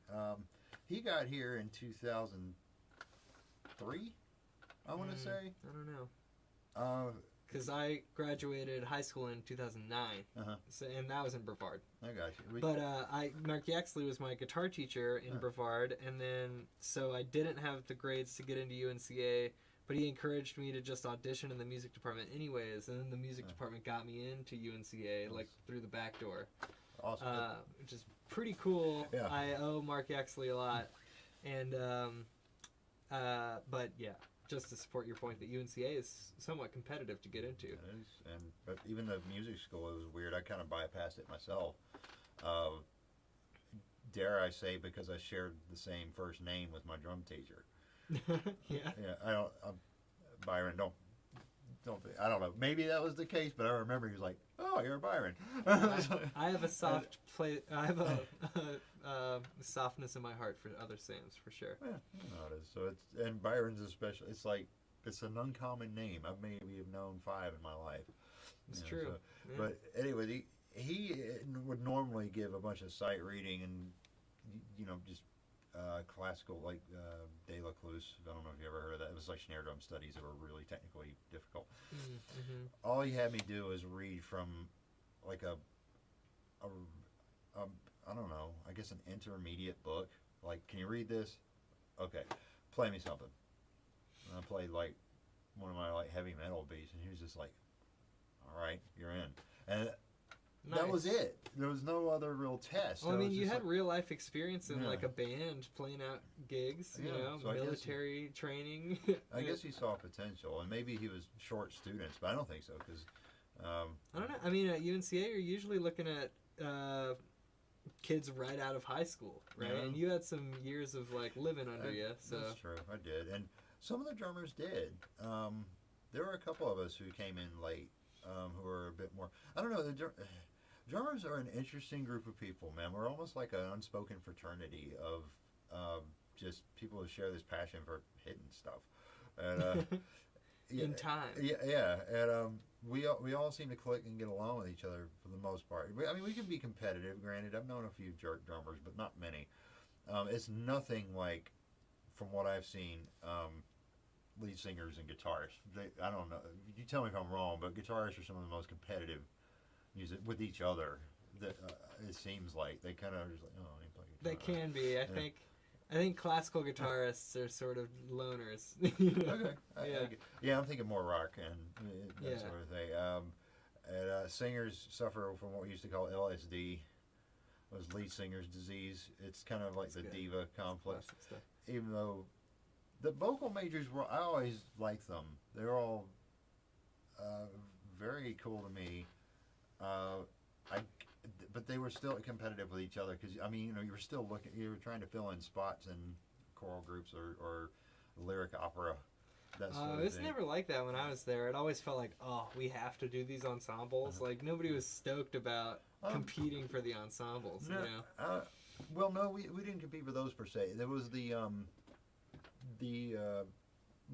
[SPEAKER 2] He got here in 2003, I want to say.
[SPEAKER 1] I don't know. Because I graduated high school in 2009, so, and that was in Brevard.
[SPEAKER 2] I got you.
[SPEAKER 1] But Mark Yaxley was my guitar teacher in Brevard, and then so I didn't have the grades to get into UNCA, but he encouraged me to just audition in the music department anyways, and then the music department got me into UNCA like through the back door.
[SPEAKER 2] Awesome.
[SPEAKER 1] Which is pretty cool.
[SPEAKER 2] Yeah.
[SPEAKER 1] I owe Mark Yaxley a lot, and but yeah, just to support your point that UNCA is somewhat competitive to get into.
[SPEAKER 2] It is, but even the music school, it was weird. I kind of bypassed it myself. Dare I say, because I shared the same first name with my drum teacher.
[SPEAKER 1] Yeah.
[SPEAKER 2] Yeah, I don't. Byron, don't. I don't know. Maybe that was the case, but I remember he was like, "Oh, you're Byron."
[SPEAKER 1] I have a soft play. I have a softness in my heart for other Sams, for sure.
[SPEAKER 2] Yeah, you know it is. So and Byron's a special. It's like it's an uncommon name. I've maybe have known 5 in my life.
[SPEAKER 1] It's
[SPEAKER 2] You know,
[SPEAKER 1] true.
[SPEAKER 2] so-
[SPEAKER 1] Yeah.
[SPEAKER 2] But anyway, he would normally give a bunch of sight reading and just classical like De La Cluse. I don't know if you ever heard of that. It was like snare drum studies that were really technically difficult.
[SPEAKER 1] Mm-hmm.
[SPEAKER 2] All he had me do is read from like a I don't know, I guess an intermediate book. Like, can you read this? Okay, play me something. And I played like one of my like heavy metal beats, and he was just like, "All right, you're in." And that was
[SPEAKER 1] Nice.
[SPEAKER 2] it. There was no other real test.
[SPEAKER 1] Well, I
[SPEAKER 2] It
[SPEAKER 1] mean,
[SPEAKER 2] was
[SPEAKER 1] you
[SPEAKER 2] just
[SPEAKER 1] had
[SPEAKER 2] like,
[SPEAKER 1] real life experience in
[SPEAKER 2] Yeah.
[SPEAKER 1] like a band playing out gigs,
[SPEAKER 2] Yeah, so I guess
[SPEAKER 1] military training.
[SPEAKER 2] I guess he saw potential, and maybe he was short students, but I don't think so because.
[SPEAKER 1] I don't know. I mean, at UNCA, you're usually looking at kids right out of high school, right?
[SPEAKER 2] Yeah.
[SPEAKER 1] And you had some years of like living under you, so
[SPEAKER 2] That's true. I did, and some of the drummers did. There were a couple of us who came in late, who were a bit more. I don't know. Drummers are an interesting group of people, man. We're almost like an unspoken fraternity of just people who share this passion for hitting stuff. And,
[SPEAKER 1] in time.
[SPEAKER 2] Yeah, and we all seem to click and get along with each other for the most part. I mean, we can be competitive. Granted, I've known a few jerk drummers, but not many. It's nothing like, from what I've seen, lead singers and guitarists. I don't know. You tell me if I'm wrong, but guitarists are some of the most competitive music with each other. That it seems like they kind of just like, oh, he play
[SPEAKER 1] They
[SPEAKER 2] guitar.
[SPEAKER 1] can be. I think classical guitarists are sort of loners.
[SPEAKER 2] Okay. Yeah, I'm thinking more rock and that
[SPEAKER 1] Yeah.
[SPEAKER 2] sort of thing. And singers suffer from what we used to call LSD, was lead singer's disease. It's kind of like
[SPEAKER 1] That's
[SPEAKER 2] the
[SPEAKER 1] good.
[SPEAKER 2] diva complex.
[SPEAKER 1] Classic stuff.
[SPEAKER 2] Even though the vocal majors were, I always liked them. They're all very cool to me. But they were still competitive with each other because I mean, you were still you were trying to fill in spots in choral groups or lyric opera. That sort of
[SPEAKER 1] It was
[SPEAKER 2] thing.
[SPEAKER 1] never like that when I was there. It always felt like, oh, we have to do these ensembles. Like nobody was stoked about competing for the ensembles.
[SPEAKER 2] No,
[SPEAKER 1] You know?
[SPEAKER 2] Well, no, we didn't compete with those per se. There was the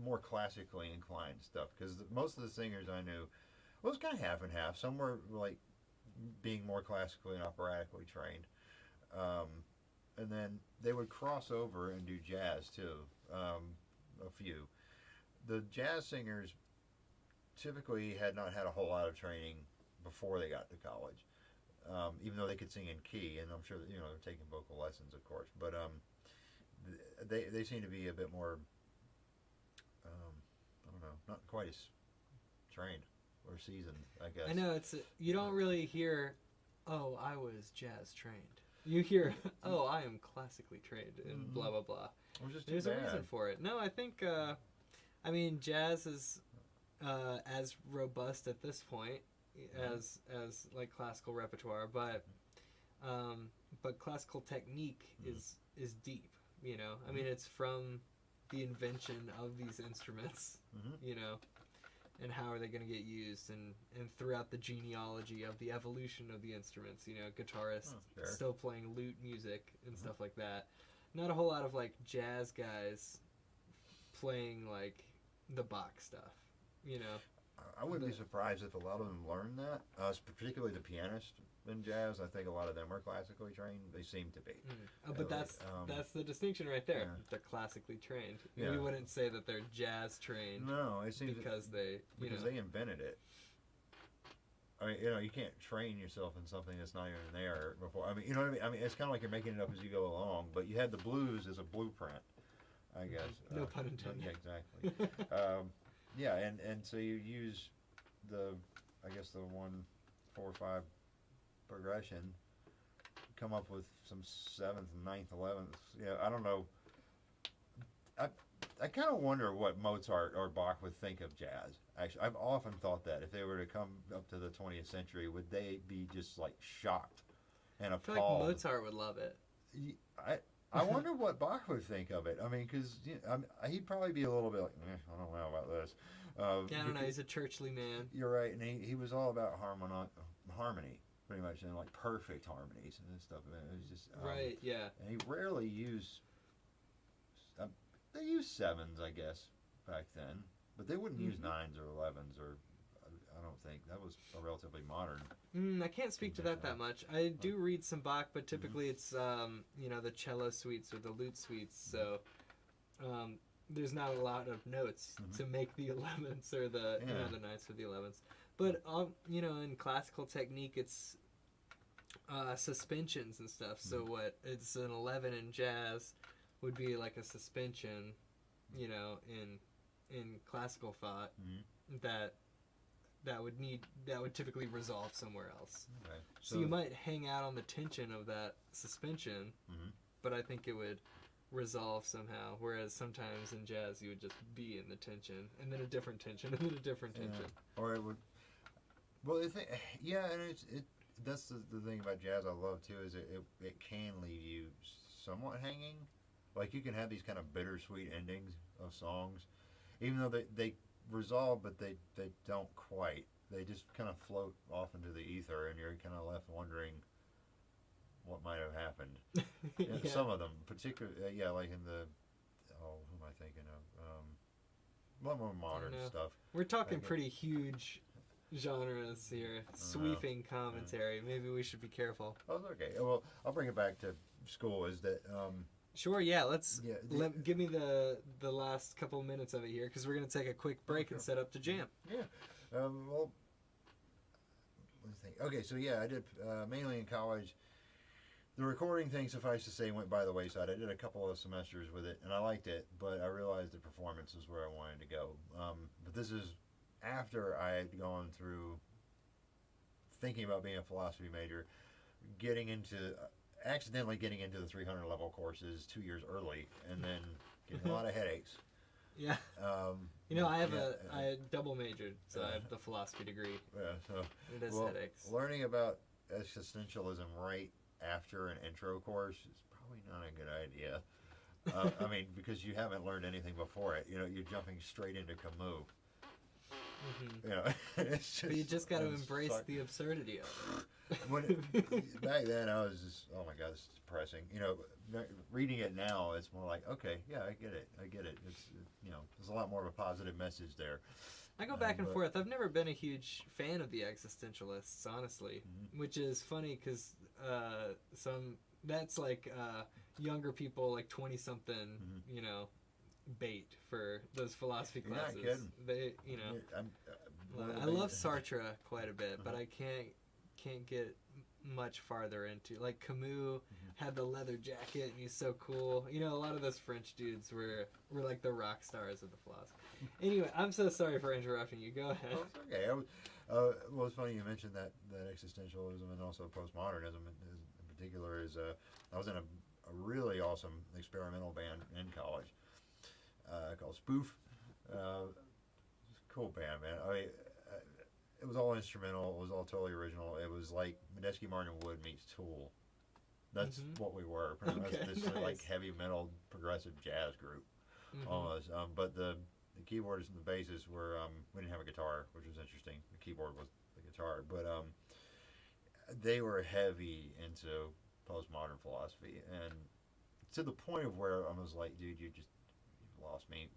[SPEAKER 2] more classically inclined stuff because most of the singers I knew, well, it was kind of half and half. Some were like being more classically and operatically trained, and then they would cross over and do jazz too. A few. The jazz singers typically had not had a whole lot of training before they got to college. Even though they could sing in key, and I'm sure that, they're taking vocal lessons, of course, but they seem to be a bit more, I don't know, not quite as trained or seasoned, I guess.
[SPEAKER 1] I know you don't really hear, "Oh, I was jazz trained." You hear, "Oh, I am classically trained," and blah blah blah. There's a reason for it. No, I think, jazz is as robust at this point as like classical repertoire, but classical technique is deep. It's from the invention of these instruments, and how are they going to get used, and throughout the genealogy of the evolution of the instruments. Guitarists still playing lute music and stuff like that. Not a whole lot of like jazz guys playing like the Bach stuff.
[SPEAKER 2] I wouldn't be surprised if a lot of them learn that, particularly the pianists in jazz. I think a lot of them are classically trained. They seem to be.
[SPEAKER 1] But that's the distinction right there.
[SPEAKER 2] Yeah.
[SPEAKER 1] They're classically trained.
[SPEAKER 2] Yeah.
[SPEAKER 1] You wouldn't say that they're jazz trained.
[SPEAKER 2] No, it seems
[SPEAKER 1] because they
[SPEAKER 2] invented it. You can't train yourself in something that's not even there before. You know what I mean? It's kind of like you're making it up as you go along. But you had the blues as a blueprint, I guess.
[SPEAKER 1] No pun intended.
[SPEAKER 2] Yeah, exactly. Yeah, and so you use the 1-4-5 progression, come up with some 7th, 9th, 11th. Yeah, I don't know. I kind of wonder what Mozart or Bach would think of jazz. Actually, I've often thought that if they were to come up to the 20th century, would they be just like shocked and appalled?
[SPEAKER 1] I feel like Mozart would love it.
[SPEAKER 2] I wonder what Bach would think of it. Because he'd probably be a little bit like, I don't know about this.
[SPEAKER 1] I don't know. He's a churchly man.
[SPEAKER 2] You're right, and he was all about harmony, pretty much, and like perfect harmonies and stuff. It was just
[SPEAKER 1] right, yeah.
[SPEAKER 2] And he rarely used. They used 7s, I guess, back then, but they wouldn't use 9s or 11s, or I don't think that was a relatively modern.
[SPEAKER 1] I can't speak to that much. I do read some Bach, but typically it's the cello suites or the lute suites, so there's not a lot of notes to make the 11ths or the the 9ths or the 11ths. But in classical technique, it's suspensions and stuff. So what it's an 11 in jazz would be like a suspension, in classical thought that would typically resolve somewhere else.
[SPEAKER 2] Okay.
[SPEAKER 1] So you might hang out on the tension of that suspension, but I think it would resolve somehow. Whereas sometimes in jazz you would just be in the tension, and then a different tension, and then a different tension.
[SPEAKER 2] Or it would. Well, and that's the thing about jazz I love too, is it can leave you somewhat hanging. Like you can have these kind of bittersweet endings of songs, even though they resolve, but they don't quite. They just kind of float off into the ether, and you're kind of left wondering what might have happened.
[SPEAKER 1] Yeah.
[SPEAKER 2] Some of them, particularly, like in the who am I thinking of? A lot more modern stuff.
[SPEAKER 1] We're talking pretty huge genres here, sweeping commentary. Maybe we should be careful.
[SPEAKER 2] Oh, okay. Well, I'll bring it back to school. Is that
[SPEAKER 1] Sure, yeah. Give me the last couple minutes of it here, because we're going to take a quick break and set up to jam.
[SPEAKER 2] Yeah. Well, let me think. Okay, so I did mainly in college. The recording thing, suffice to say, went by the wayside. I did a couple of semesters with it, and I liked it, but I realized the performance was where I wanted to go. But this is after I had gone through thinking about being a philosophy major, accidentally getting into the 300 level courses 2 years early, and then getting a lot of headaches.
[SPEAKER 1] Yeah. I double majored, so I have the philosophy degree.
[SPEAKER 2] Yeah, so
[SPEAKER 1] it is headaches.
[SPEAKER 2] Learning about existentialism right after an intro course is probably not a good idea. Because you haven't learned anything before it. You're jumping straight into Camus. It's just,
[SPEAKER 1] but you just got to embrace the absurdity of
[SPEAKER 2] it. Back then, I was just, oh my God, this is depressing. Reading it now, it's more like, okay, yeah, I get it. It's there's a lot more of a positive message there.
[SPEAKER 1] I go back and forth. I've never been a huge fan of the existentialists, honestly, which is funny because that's like younger people, like 20-something, bait for those philosophy classes.
[SPEAKER 2] You're not kidding.
[SPEAKER 1] They, I love Sartre quite a bit, but I can't get much farther into, like, Camus had the leather jacket and he's so cool. You know, a lot of those French dudes were like the rock stars of the philosophy. Anyway, I'm so sorry for interrupting you. Go ahead.
[SPEAKER 2] Oh, it's okay. Well, it's funny you mentioned that existentialism and also postmodernism in particular. I was in a really awesome experimental band in college called Spoof. Cool band, man. I mean, it was all instrumental. It was all totally original. It was like Medeski Martin Wood meets Tool. That's what we were. Pretty much this like heavy metal progressive jazz group almost. But the keyboards and the basses were we didn't have a guitar, which was interesting. The keyboard was the guitar, but they were heavy into postmodern philosophy, and to the point of where I was like, dude, you've lost me.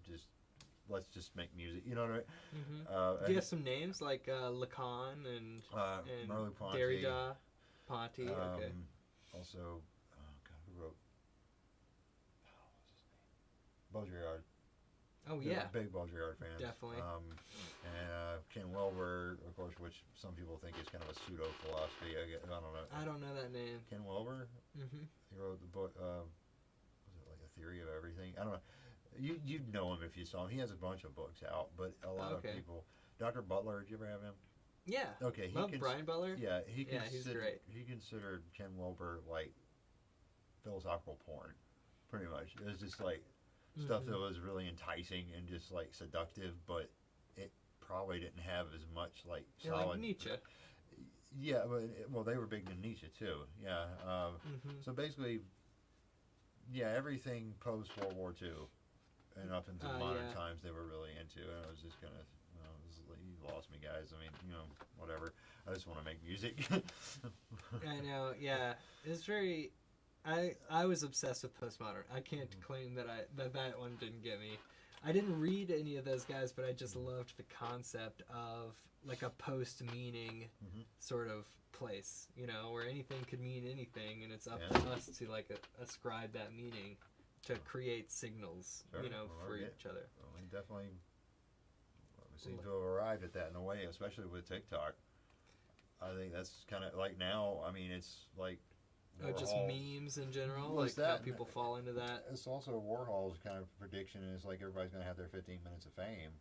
[SPEAKER 2] Let's just make music. You know what I mean?
[SPEAKER 1] Do you have some names like Lacan and
[SPEAKER 2] Merleau-Ponty,
[SPEAKER 1] Derrida, Ponty? Okay.
[SPEAKER 2] Also, God, who wrote? What's his name? Baudrillard.
[SPEAKER 1] Oh yeah.
[SPEAKER 2] Big Baudrillard fans.
[SPEAKER 1] Definitely.
[SPEAKER 2] And Ken Wilber, of course, which some people think is kind of a pseudo philosophy. I don't know.
[SPEAKER 1] I don't know that name.
[SPEAKER 2] Ken Wilber. He wrote the book. Was it like A Theory of Everything? I don't know. You'd know him if you saw him. He has a bunch of books out, but a lot of people. Dr. Butler, did you ever have him?
[SPEAKER 1] Yeah.
[SPEAKER 2] Okay.
[SPEAKER 1] Love Brian Butler.
[SPEAKER 2] Yeah, he's great. He considered Ken Wilber like philosophical porn, pretty much. It was just like stuff that was really enticing and just like seductive, but it probably didn't have as much like solid.
[SPEAKER 1] Like Nietzsche.
[SPEAKER 2] Yeah, well, they were big in Nietzsche too. Yeah. So basically, yeah, everything post World War II. And up into modern times, they were really into. And I was just gonna, you lost me, guys. I mean, whatever. I just want to make music.
[SPEAKER 1] I know. Yeah, it's very. I was obsessed with postmodern. I can't claim that that one didn't get me. I didn't read any of those guys, but I just loved the concept of like a post-meaning sort of place. Where anything could mean anything, and it's up to us to like ascribe that meaning. To create signals, for each other.
[SPEAKER 2] Well, we definitely seem to have arrived at that in a way, especially with TikTok. I think that's kind of like now. I mean, it's like
[SPEAKER 1] just memes in general, like how people fall into that.
[SPEAKER 2] It's also Warhol's kind of prediction is like everybody's going to have their 15 minutes of fame,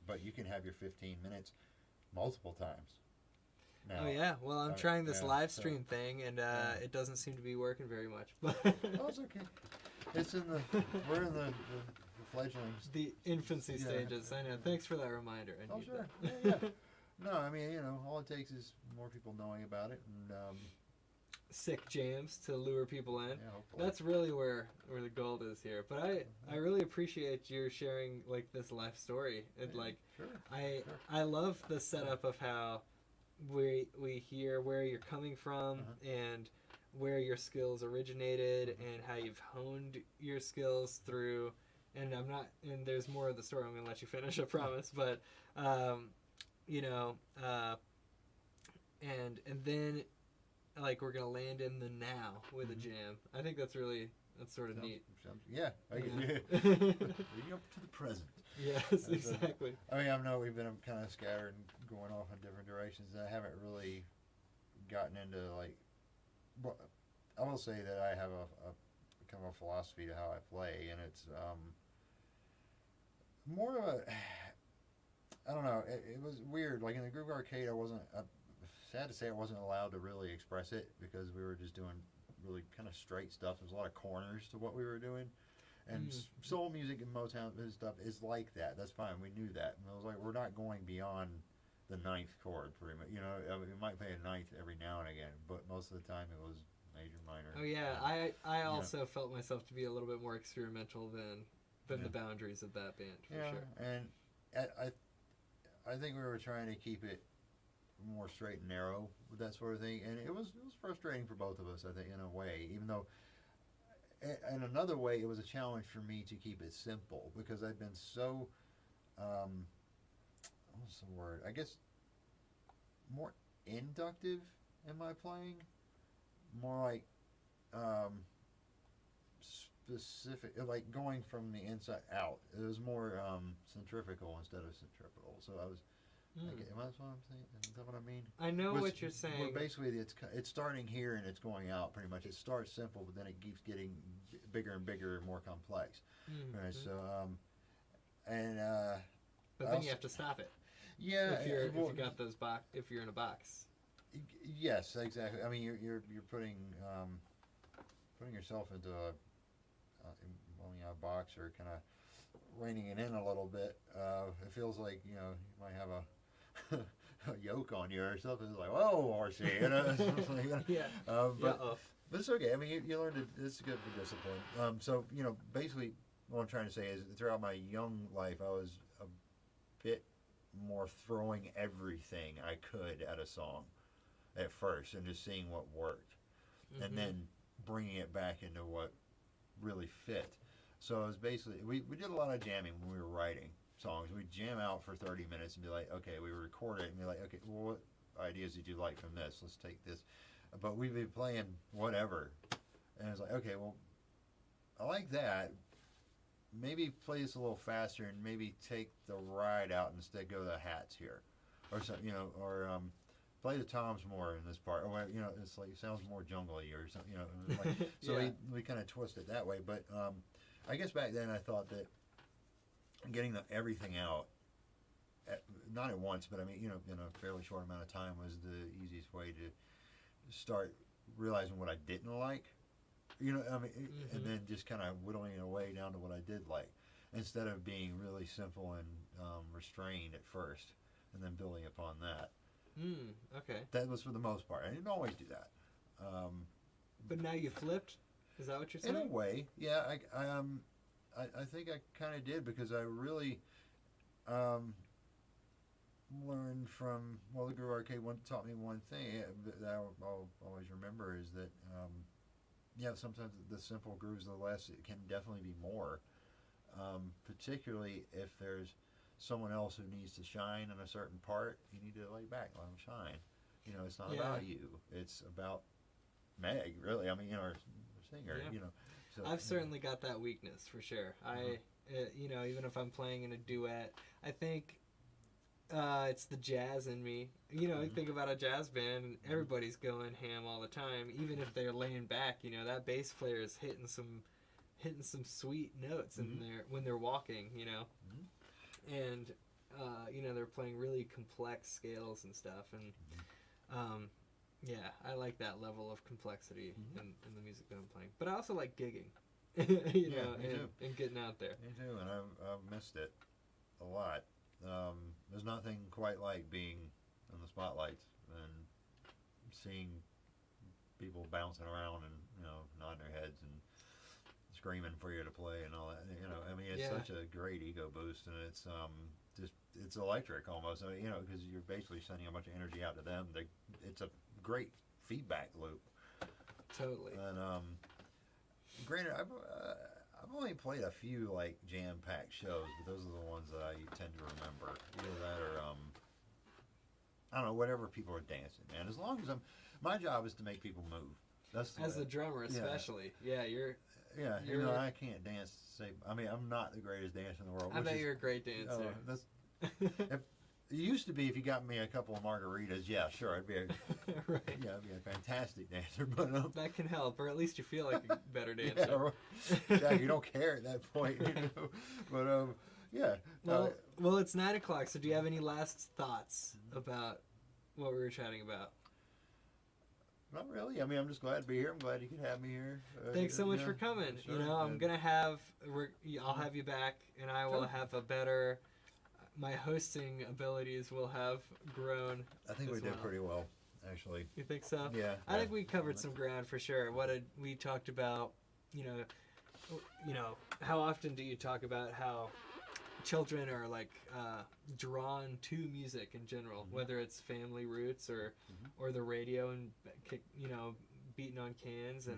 [SPEAKER 2] but you can have your 15 minutes multiple times. Now,
[SPEAKER 1] oh yeah, well I'm trying this live stream thing, and it doesn't seem to be working very much. But
[SPEAKER 2] oh, it's okay. We're in the fledglings.
[SPEAKER 1] The infancy stages. I know. Thanks for that reminder.
[SPEAKER 2] Sure. Yeah. No, I mean, all it takes is more people knowing about it and
[SPEAKER 1] sick jams to lure people in.
[SPEAKER 2] Yeah, hopefully.
[SPEAKER 1] That's really where the gold is here. But I really appreciate you sharing like this life story. And I love the setup of how we hear where you're coming from and where your skills originated and how you've honed your skills through, and there's more of the story. I'm going to let you finish, I promise, but and then like we're going to land in the now with a jam. I think that's sort of neat.
[SPEAKER 2] Yeah. Bring up to the present.
[SPEAKER 1] Yes, exactly.
[SPEAKER 2] I mean, I know we've been kind of scattered and going off in different directions, and I haven't really gotten into like. Well, I will say that I have a kind of a philosophy to how I play, and it's more of a. I don't know. It was weird. Like in the Groove Arcade, I wasn't. Sad to say, I wasn't allowed to really express it because we were just doing really kind of straight stuff. There's a lot of corners to what we were doing, and soul music and Motown and stuff is like that. That's fine. We knew that, and I was like, we're not going beyond the ninth chord, pretty much. I mean, we might play a ninth every now and again, but most of the time it was major, minor.
[SPEAKER 1] Oh yeah, I also felt myself to be a little bit more experimental than the boundaries of that band for sure.
[SPEAKER 2] And I think we were trying to keep it more straight and narrow with that sort of thing, and it was frustrating for both of us, I think, in a way. Even though, in another way, it was a challenge for me to keep it simple because I'd been so. What's the word? I guess more inductive in my playing, more like specific, like going from the inside out. It was more centrifugal instead of centripetal. So That's what I'm saying. Is that what I mean?
[SPEAKER 1] I know what you're saying.
[SPEAKER 2] Where basically it's starting here and it's going out pretty much. It starts simple, but then it keeps getting bigger and bigger and more complex. Right. So
[SPEAKER 1] but then you have to stop it.
[SPEAKER 2] Yeah.
[SPEAKER 1] If you got those if you're in a box.
[SPEAKER 2] Yes, exactly. I mean, you're putting yourself into a box, or kind of reining it in a little bit. It feels like you might have a yoke on you or something. It's like, whoa, horsey,
[SPEAKER 1] Yeah.
[SPEAKER 2] But it's okay. I mean, you learn it's good for discipline. So basically, what I'm trying to say is, throughout my young life, I was a bit more throwing everything I could at a song at first, and just seeing what worked, and then bringing it back into what really fit. So it was basically, we did a lot of jamming when we were writing songs. We'd jam out for 30 minutes and be like, okay, we record it and be like, okay, well, what ideas did you like from this? Let's take this. But we'd be playing whatever, and it's like, okay, well, I like that. Maybe play this a little faster, and maybe take the ride out instead. Go the hats here, or something, or play the toms more in this part, or it's like, it sounds more jungly or something, like, so we kind of twist it that way. But I guess back then I thought that getting everything out, not at once, but I mean, in a fairly short amount of time, was the easiest way to start realizing what I didn't like. And then just kind of whittling it away down to what I did like, instead of being really simple and restrained at first, and then building upon that.
[SPEAKER 1] Okay.
[SPEAKER 2] That was for the most part. I didn't always do that.
[SPEAKER 1] But now you flipped? Is that what you're saying?
[SPEAKER 2] In a way, yeah. I think I kind of did, because I really learned from, the Groove Arcade taught me one thing that I'll always remember, is that sometimes the simple grooves, the less, it can definitely be more, particularly if there's someone else who needs to shine in a certain part. You need to lay back, let them shine. It's not about you. It's about Meg, really. I mean, or singer. So,
[SPEAKER 1] I've certainly got that weakness, for sure. Even if I'm playing in a duet, I think it's the jazz in me. You think about a jazz band, and everybody's going ham all the time. Even if they're laying back, that bass player is hitting some sweet notes in there when they're walking. And they're playing really complex scales and stuff, and I like that level of complexity in the music that I'm playing. But I also like gigging, and getting out there.
[SPEAKER 2] Me too, and I've missed it a lot. There's nothing quite like being in the spotlights and seeing people bouncing around and nodding their heads and screaming for you to play and all that. I mean, it's such a great ego boost, and it's it's electric almost. I mean, because you're basically sending a bunch of energy out to them. It's a great feedback loop.
[SPEAKER 1] Totally.
[SPEAKER 2] And granted, I've only played a few like jam-packed shows, but those are the ones that I tend to remember. Either that, or I don't know, whatever people are dancing, man. As long as my job is to make people move. That's
[SPEAKER 1] as a drummer, especially. Yeah, you're.
[SPEAKER 2] Yeah, I can't dance. I'm not the greatest dancer in the world.
[SPEAKER 1] I bet you're a great dancer.
[SPEAKER 2] It used to be, if you got me a couple of margaritas, yeah, sure, I'd be a
[SPEAKER 1] right.
[SPEAKER 2] Yeah, I'd be a fantastic dancer. But
[SPEAKER 1] that can help, or at least you feel like a better dancer.
[SPEAKER 2] You don't care at that point, But yeah.
[SPEAKER 1] Well, it's 9 o'clock. So, do you have any last thoughts about what we were chatting about?
[SPEAKER 2] Not really. I mean, I'm just glad to be here. I'm glad you could have me here.
[SPEAKER 1] Thanks so much for coming.
[SPEAKER 2] Sure.
[SPEAKER 1] I'm gonna I'll have you back, and I will have a better. My hosting abilities will have grown.
[SPEAKER 2] I think we did pretty well, actually.
[SPEAKER 1] You think so?
[SPEAKER 2] Yeah.
[SPEAKER 1] I think we covered some ground for sure. We talked about, how often do you talk about how children are drawn to music in general, whether it's family roots or the radio and beating on cans,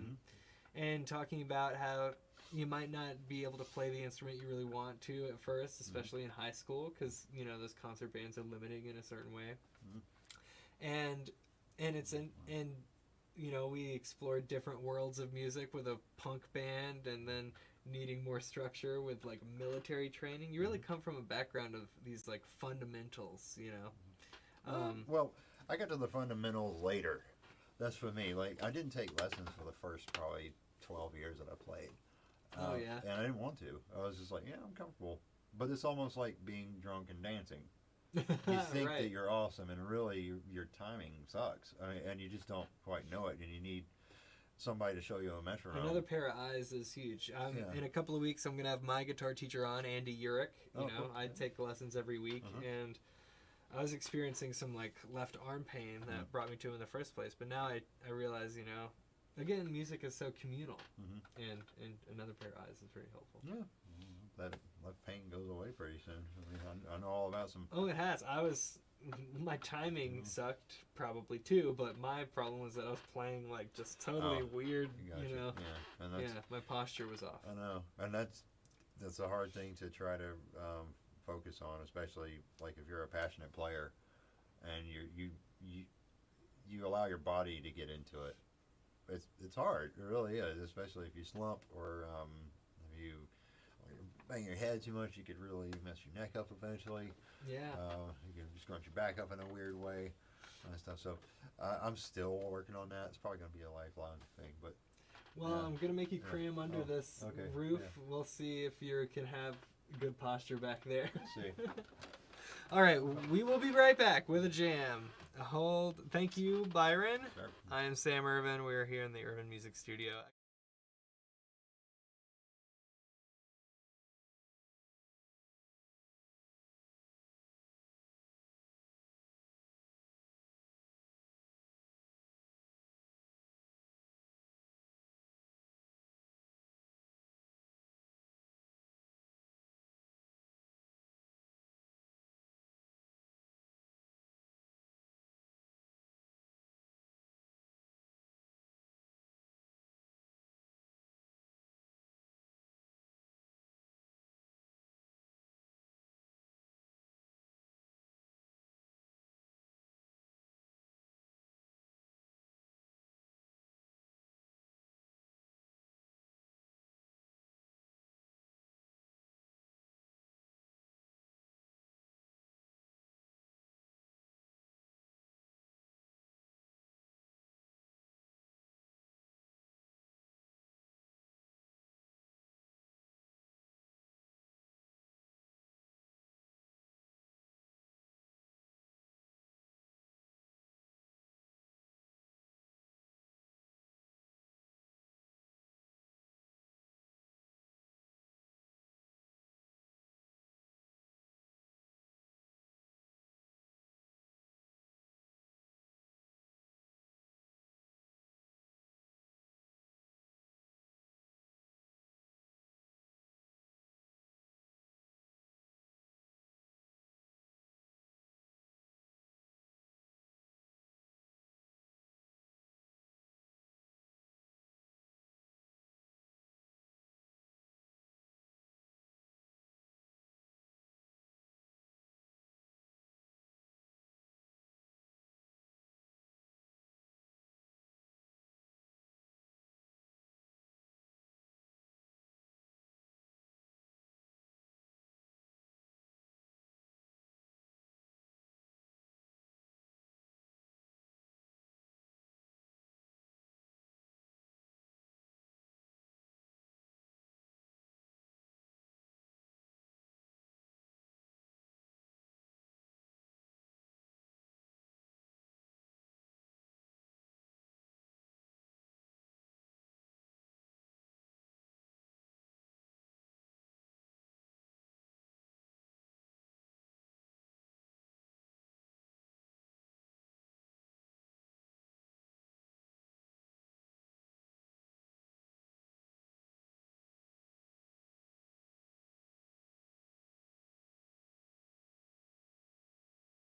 [SPEAKER 1] and talking about how you might not be able to play the instrument you really want to at first, especially in high school, because those concert bands are limiting in a certain way, and you know, we explored different worlds of music with a punk band, and then needing more structure with like military training. You really come from a background of these like fundamentals, you know.
[SPEAKER 2] Well, I got to the fundamentals later. That's for me. Like, I didn't take lessons for the first probably 12 years that I played.
[SPEAKER 1] Oh yeah.
[SPEAKER 2] And I didn't want to. I was just like, yeah, I'm comfortable. But it's almost like being drunk and dancing. You think
[SPEAKER 1] Right.
[SPEAKER 2] that you're awesome, and really your timing sucks. I mean, and you just don't quite know it, and you need somebody to show you a metronome.
[SPEAKER 1] Another pair of eyes is huge.
[SPEAKER 2] Yeah.
[SPEAKER 1] In a couple of weeks, I'm going to have my guitar teacher on, Andy Urich. You know,
[SPEAKER 2] Cool.
[SPEAKER 1] I take lessons every week, and I was experiencing some like left arm pain that brought me to him in the first place. But now I realize, you know, again, music is so communal, and another pair of eyes is very helpful.
[SPEAKER 2] Yeah. That pain goes away pretty soon. I mean, I know all about some.
[SPEAKER 1] Oh, it has. My timing sucked probably too, but my problem was that I was playing like just totally weird,
[SPEAKER 2] Gotcha.
[SPEAKER 1] you know.
[SPEAKER 2] Yeah, and that's,
[SPEAKER 1] my posture was off.
[SPEAKER 2] I know, and that's a hard thing to try to focus on, especially like if you're a passionate player, and you allow your body to get into it. It's hard. It really is, especially if you slump or if you bang your head too much. You could really mess your neck up eventually.
[SPEAKER 1] Yeah.
[SPEAKER 2] You can scrunch your back up in a weird way and stuff. So I'm still working on that. It's probably going to be a lifelong thing, but.
[SPEAKER 1] Well, I'm going to make you cram under this roof.
[SPEAKER 2] Yeah.
[SPEAKER 1] We'll see if you can have good posture back there.
[SPEAKER 2] See.
[SPEAKER 1] All right, we will be right back with a jam. Thank you, Byron.
[SPEAKER 2] Sure.
[SPEAKER 1] I am Sam Irvin. We're here in the Irvin Music Studio.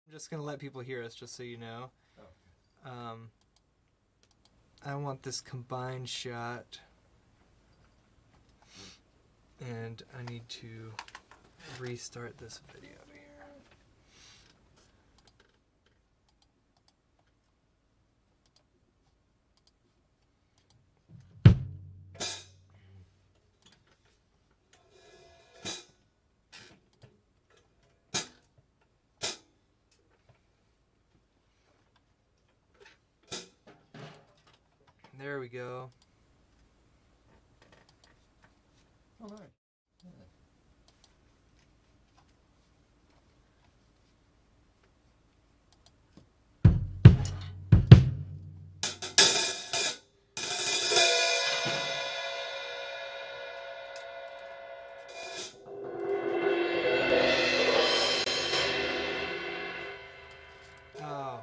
[SPEAKER 1] I'm just going to let people hear us, just so you know. I want this combined shot, and I need to restart this video here. There we go.
[SPEAKER 2] Oh, nice.
[SPEAKER 1] Oh.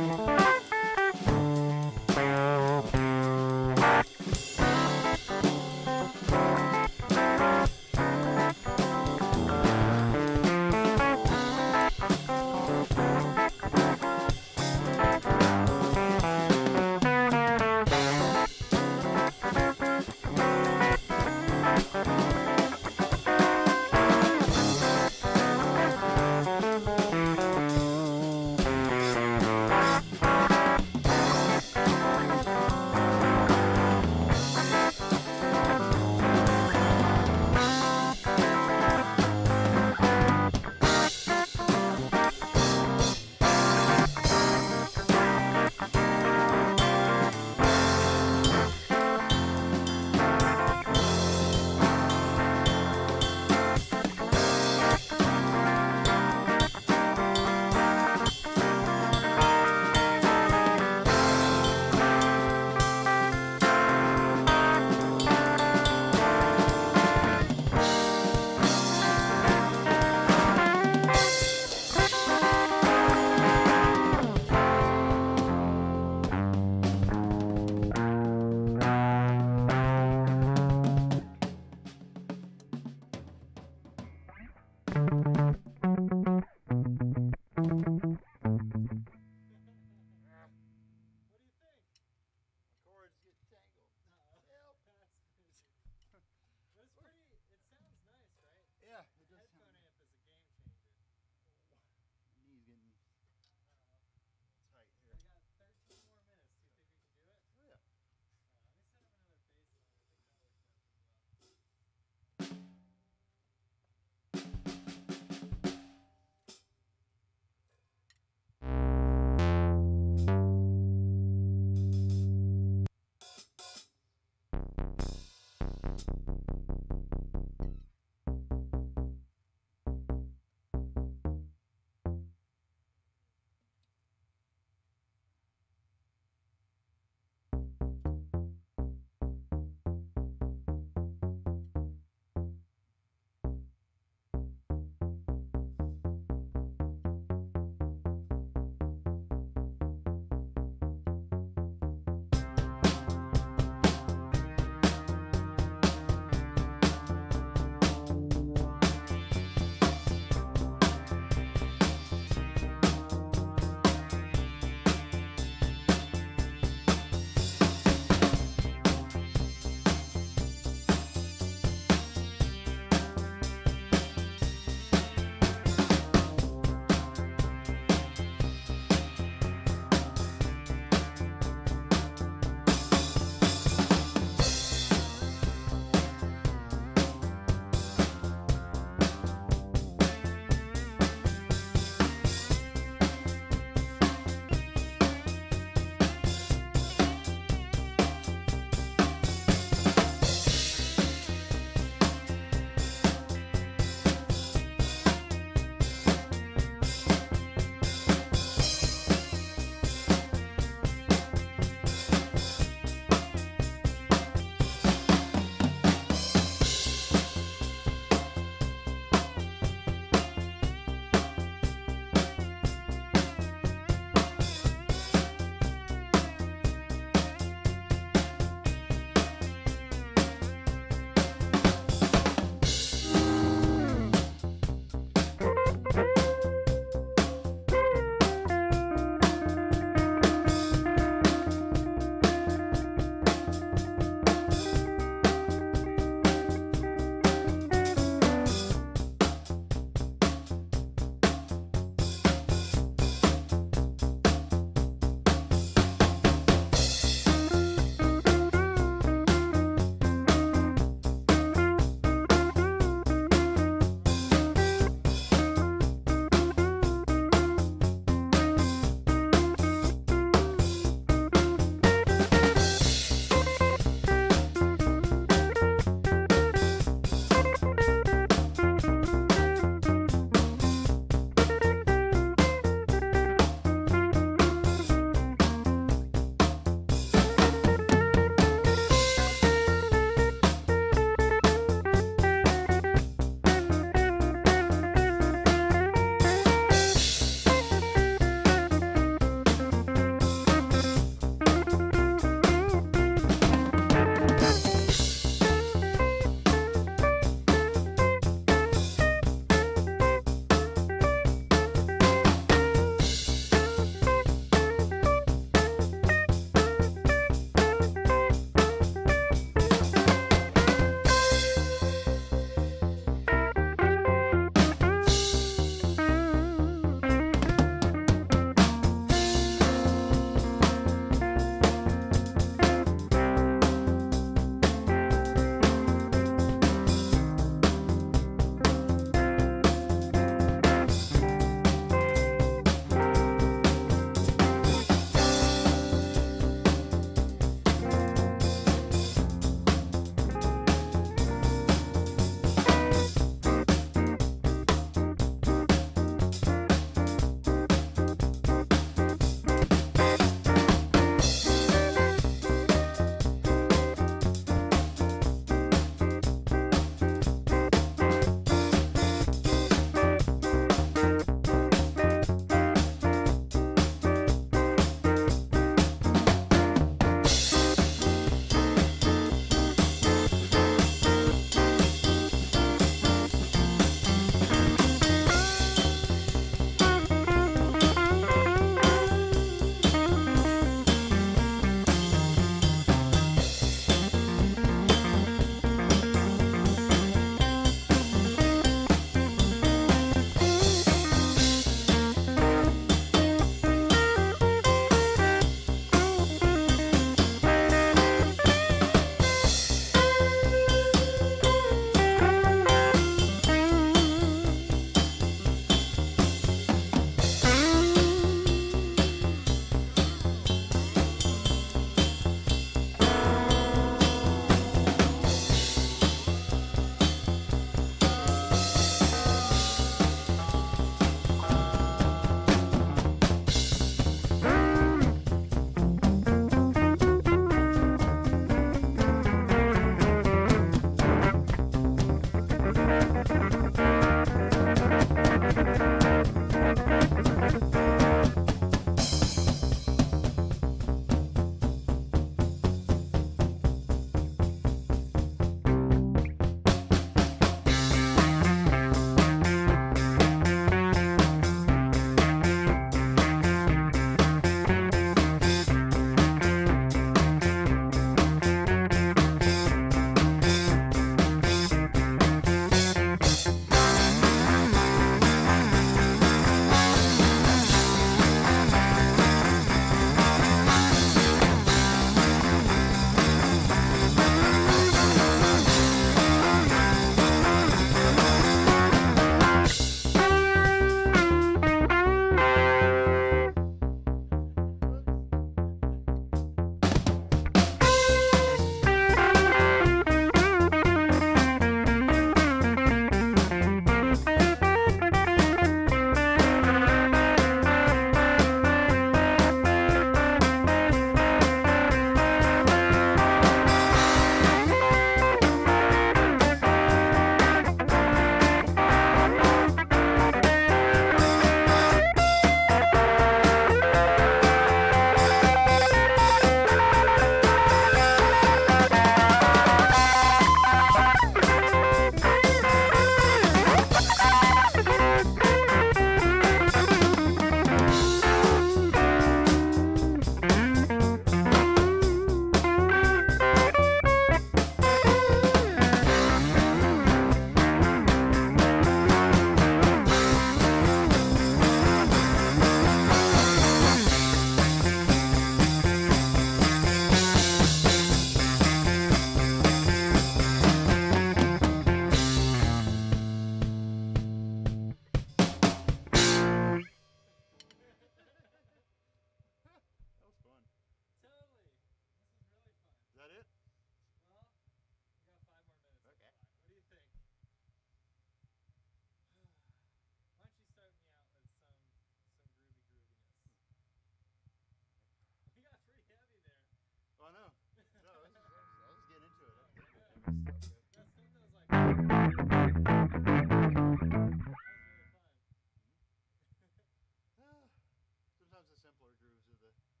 [SPEAKER 2] simpler grooves are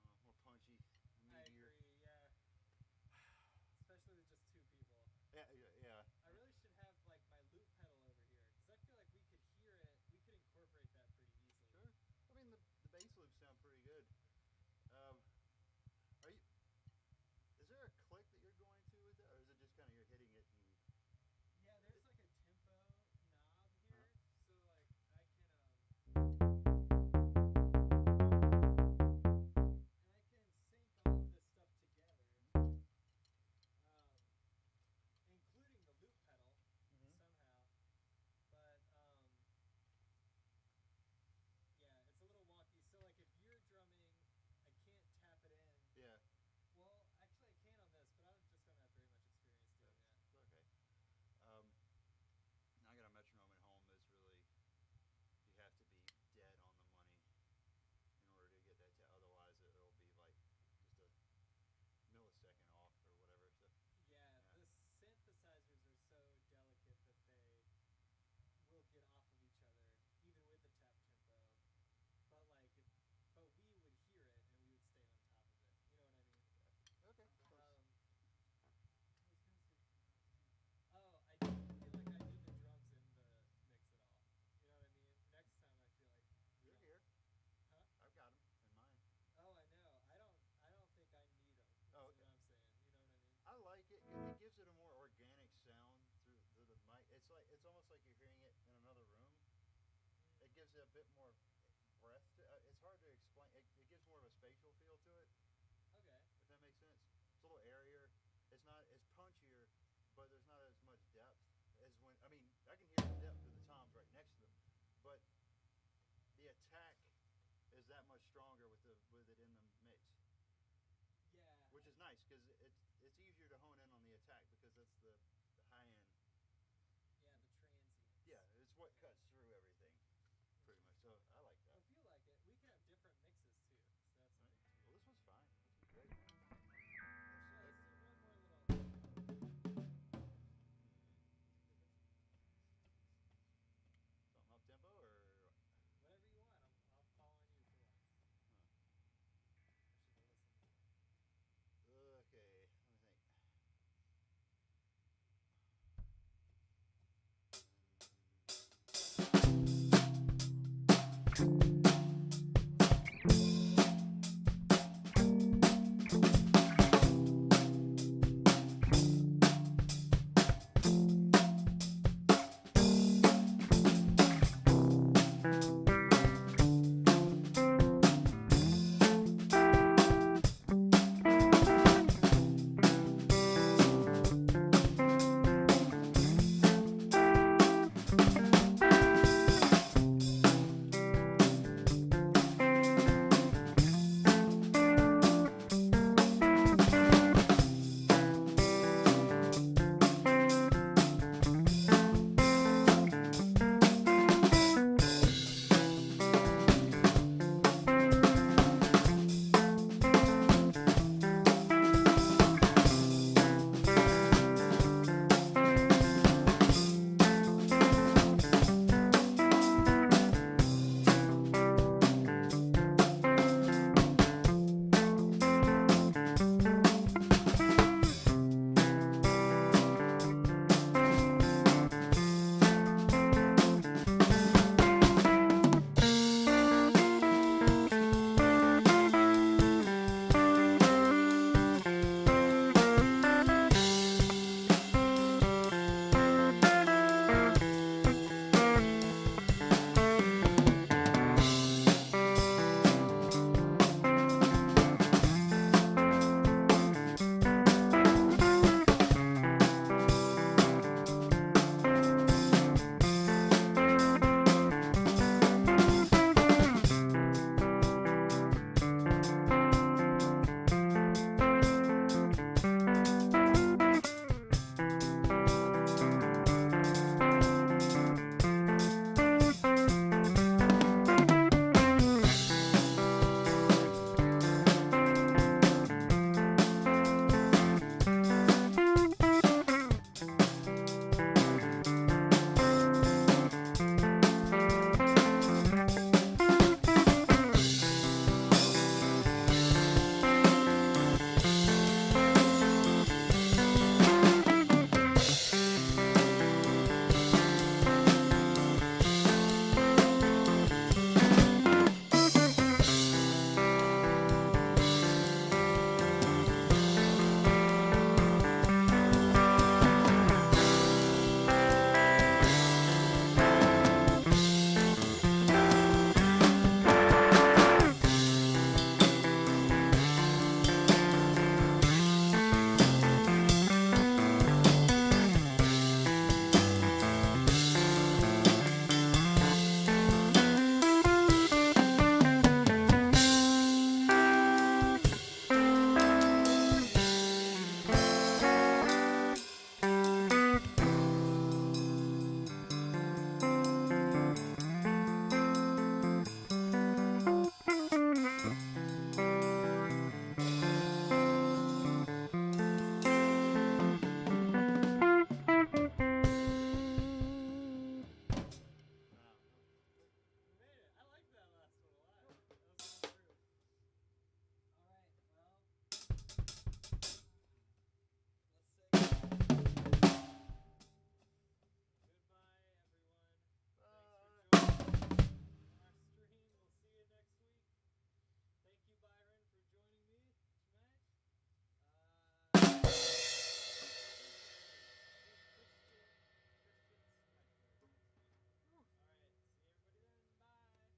[SPEAKER 2] the more punchy,
[SPEAKER 1] I
[SPEAKER 2] meatier.
[SPEAKER 1] agree, yeah. Especially with just two people.
[SPEAKER 2] Yeah.
[SPEAKER 1] I really should have like my loop pedal over here because I feel like we could hear it. We could incorporate that pretty easily.
[SPEAKER 2] Sure. I mean, the bass loops sound pretty good. Are you? Is there a click that you're going to with that, or is it just kind of you're hitting it and?
[SPEAKER 1] Yeah, there's like a tempo knob here, so like I can and I can sync all of this stuff together, including the loop pedal somehow. But yeah, it's a little wonky. So like if you're drumming, I can't tap it in.
[SPEAKER 2] Yeah.
[SPEAKER 1] Well, actually I can on this, but I just don't have very much experience doing that.
[SPEAKER 2] Okay. I got a metronome at home that's really, you have to be dead on the money in order to get that otherwise it'll be like just a millisecond off or whatever. So
[SPEAKER 1] Yeah, the synthesizers are so delicate that they will get off of each other even with the tap tempo. But like but we would hear it and we would stay on top of it. You know what I mean?
[SPEAKER 2] okay.
[SPEAKER 1] Oh, I don't feel like I need the drums in the mix at all. You know what I mean? Next time I feel like
[SPEAKER 2] You're here.
[SPEAKER 1] Huh?
[SPEAKER 2] I've got them in mine.
[SPEAKER 1] Oh, I know. I don't think I need them. That's what I'm saying. You know what I mean?
[SPEAKER 2] I like it. It gives it a more organic sound through the mic. It's almost like you're hearing it in another room. It gives it a bit more breath. It's hard to explain. It gives more of a spatial feel to it.
[SPEAKER 1] Okay.
[SPEAKER 2] If that makes sense. It's a little airier. It's not as punchier, but there's not as much depth as when. I mean, I can hear the depth of the toms right next to them, but the attack is that much stronger with it in the mix.
[SPEAKER 1] Yeah.
[SPEAKER 2] Which is nice because it's easier to hone in on the attack because that's the high end.
[SPEAKER 1] Yeah, the transients.
[SPEAKER 2] Yeah, it's what cuts through everything, pretty much. So I like that.
[SPEAKER 1] Well, if you like it, we can have different mixes too. So that's something too.
[SPEAKER 2] Well, this one's fine. This one's great.
[SPEAKER 1] Let's do one more little.
[SPEAKER 2] Something up tempo or
[SPEAKER 1] Whatever you want. I'll fall on you for once. I should have listened more.
[SPEAKER 2] okay. Let me think.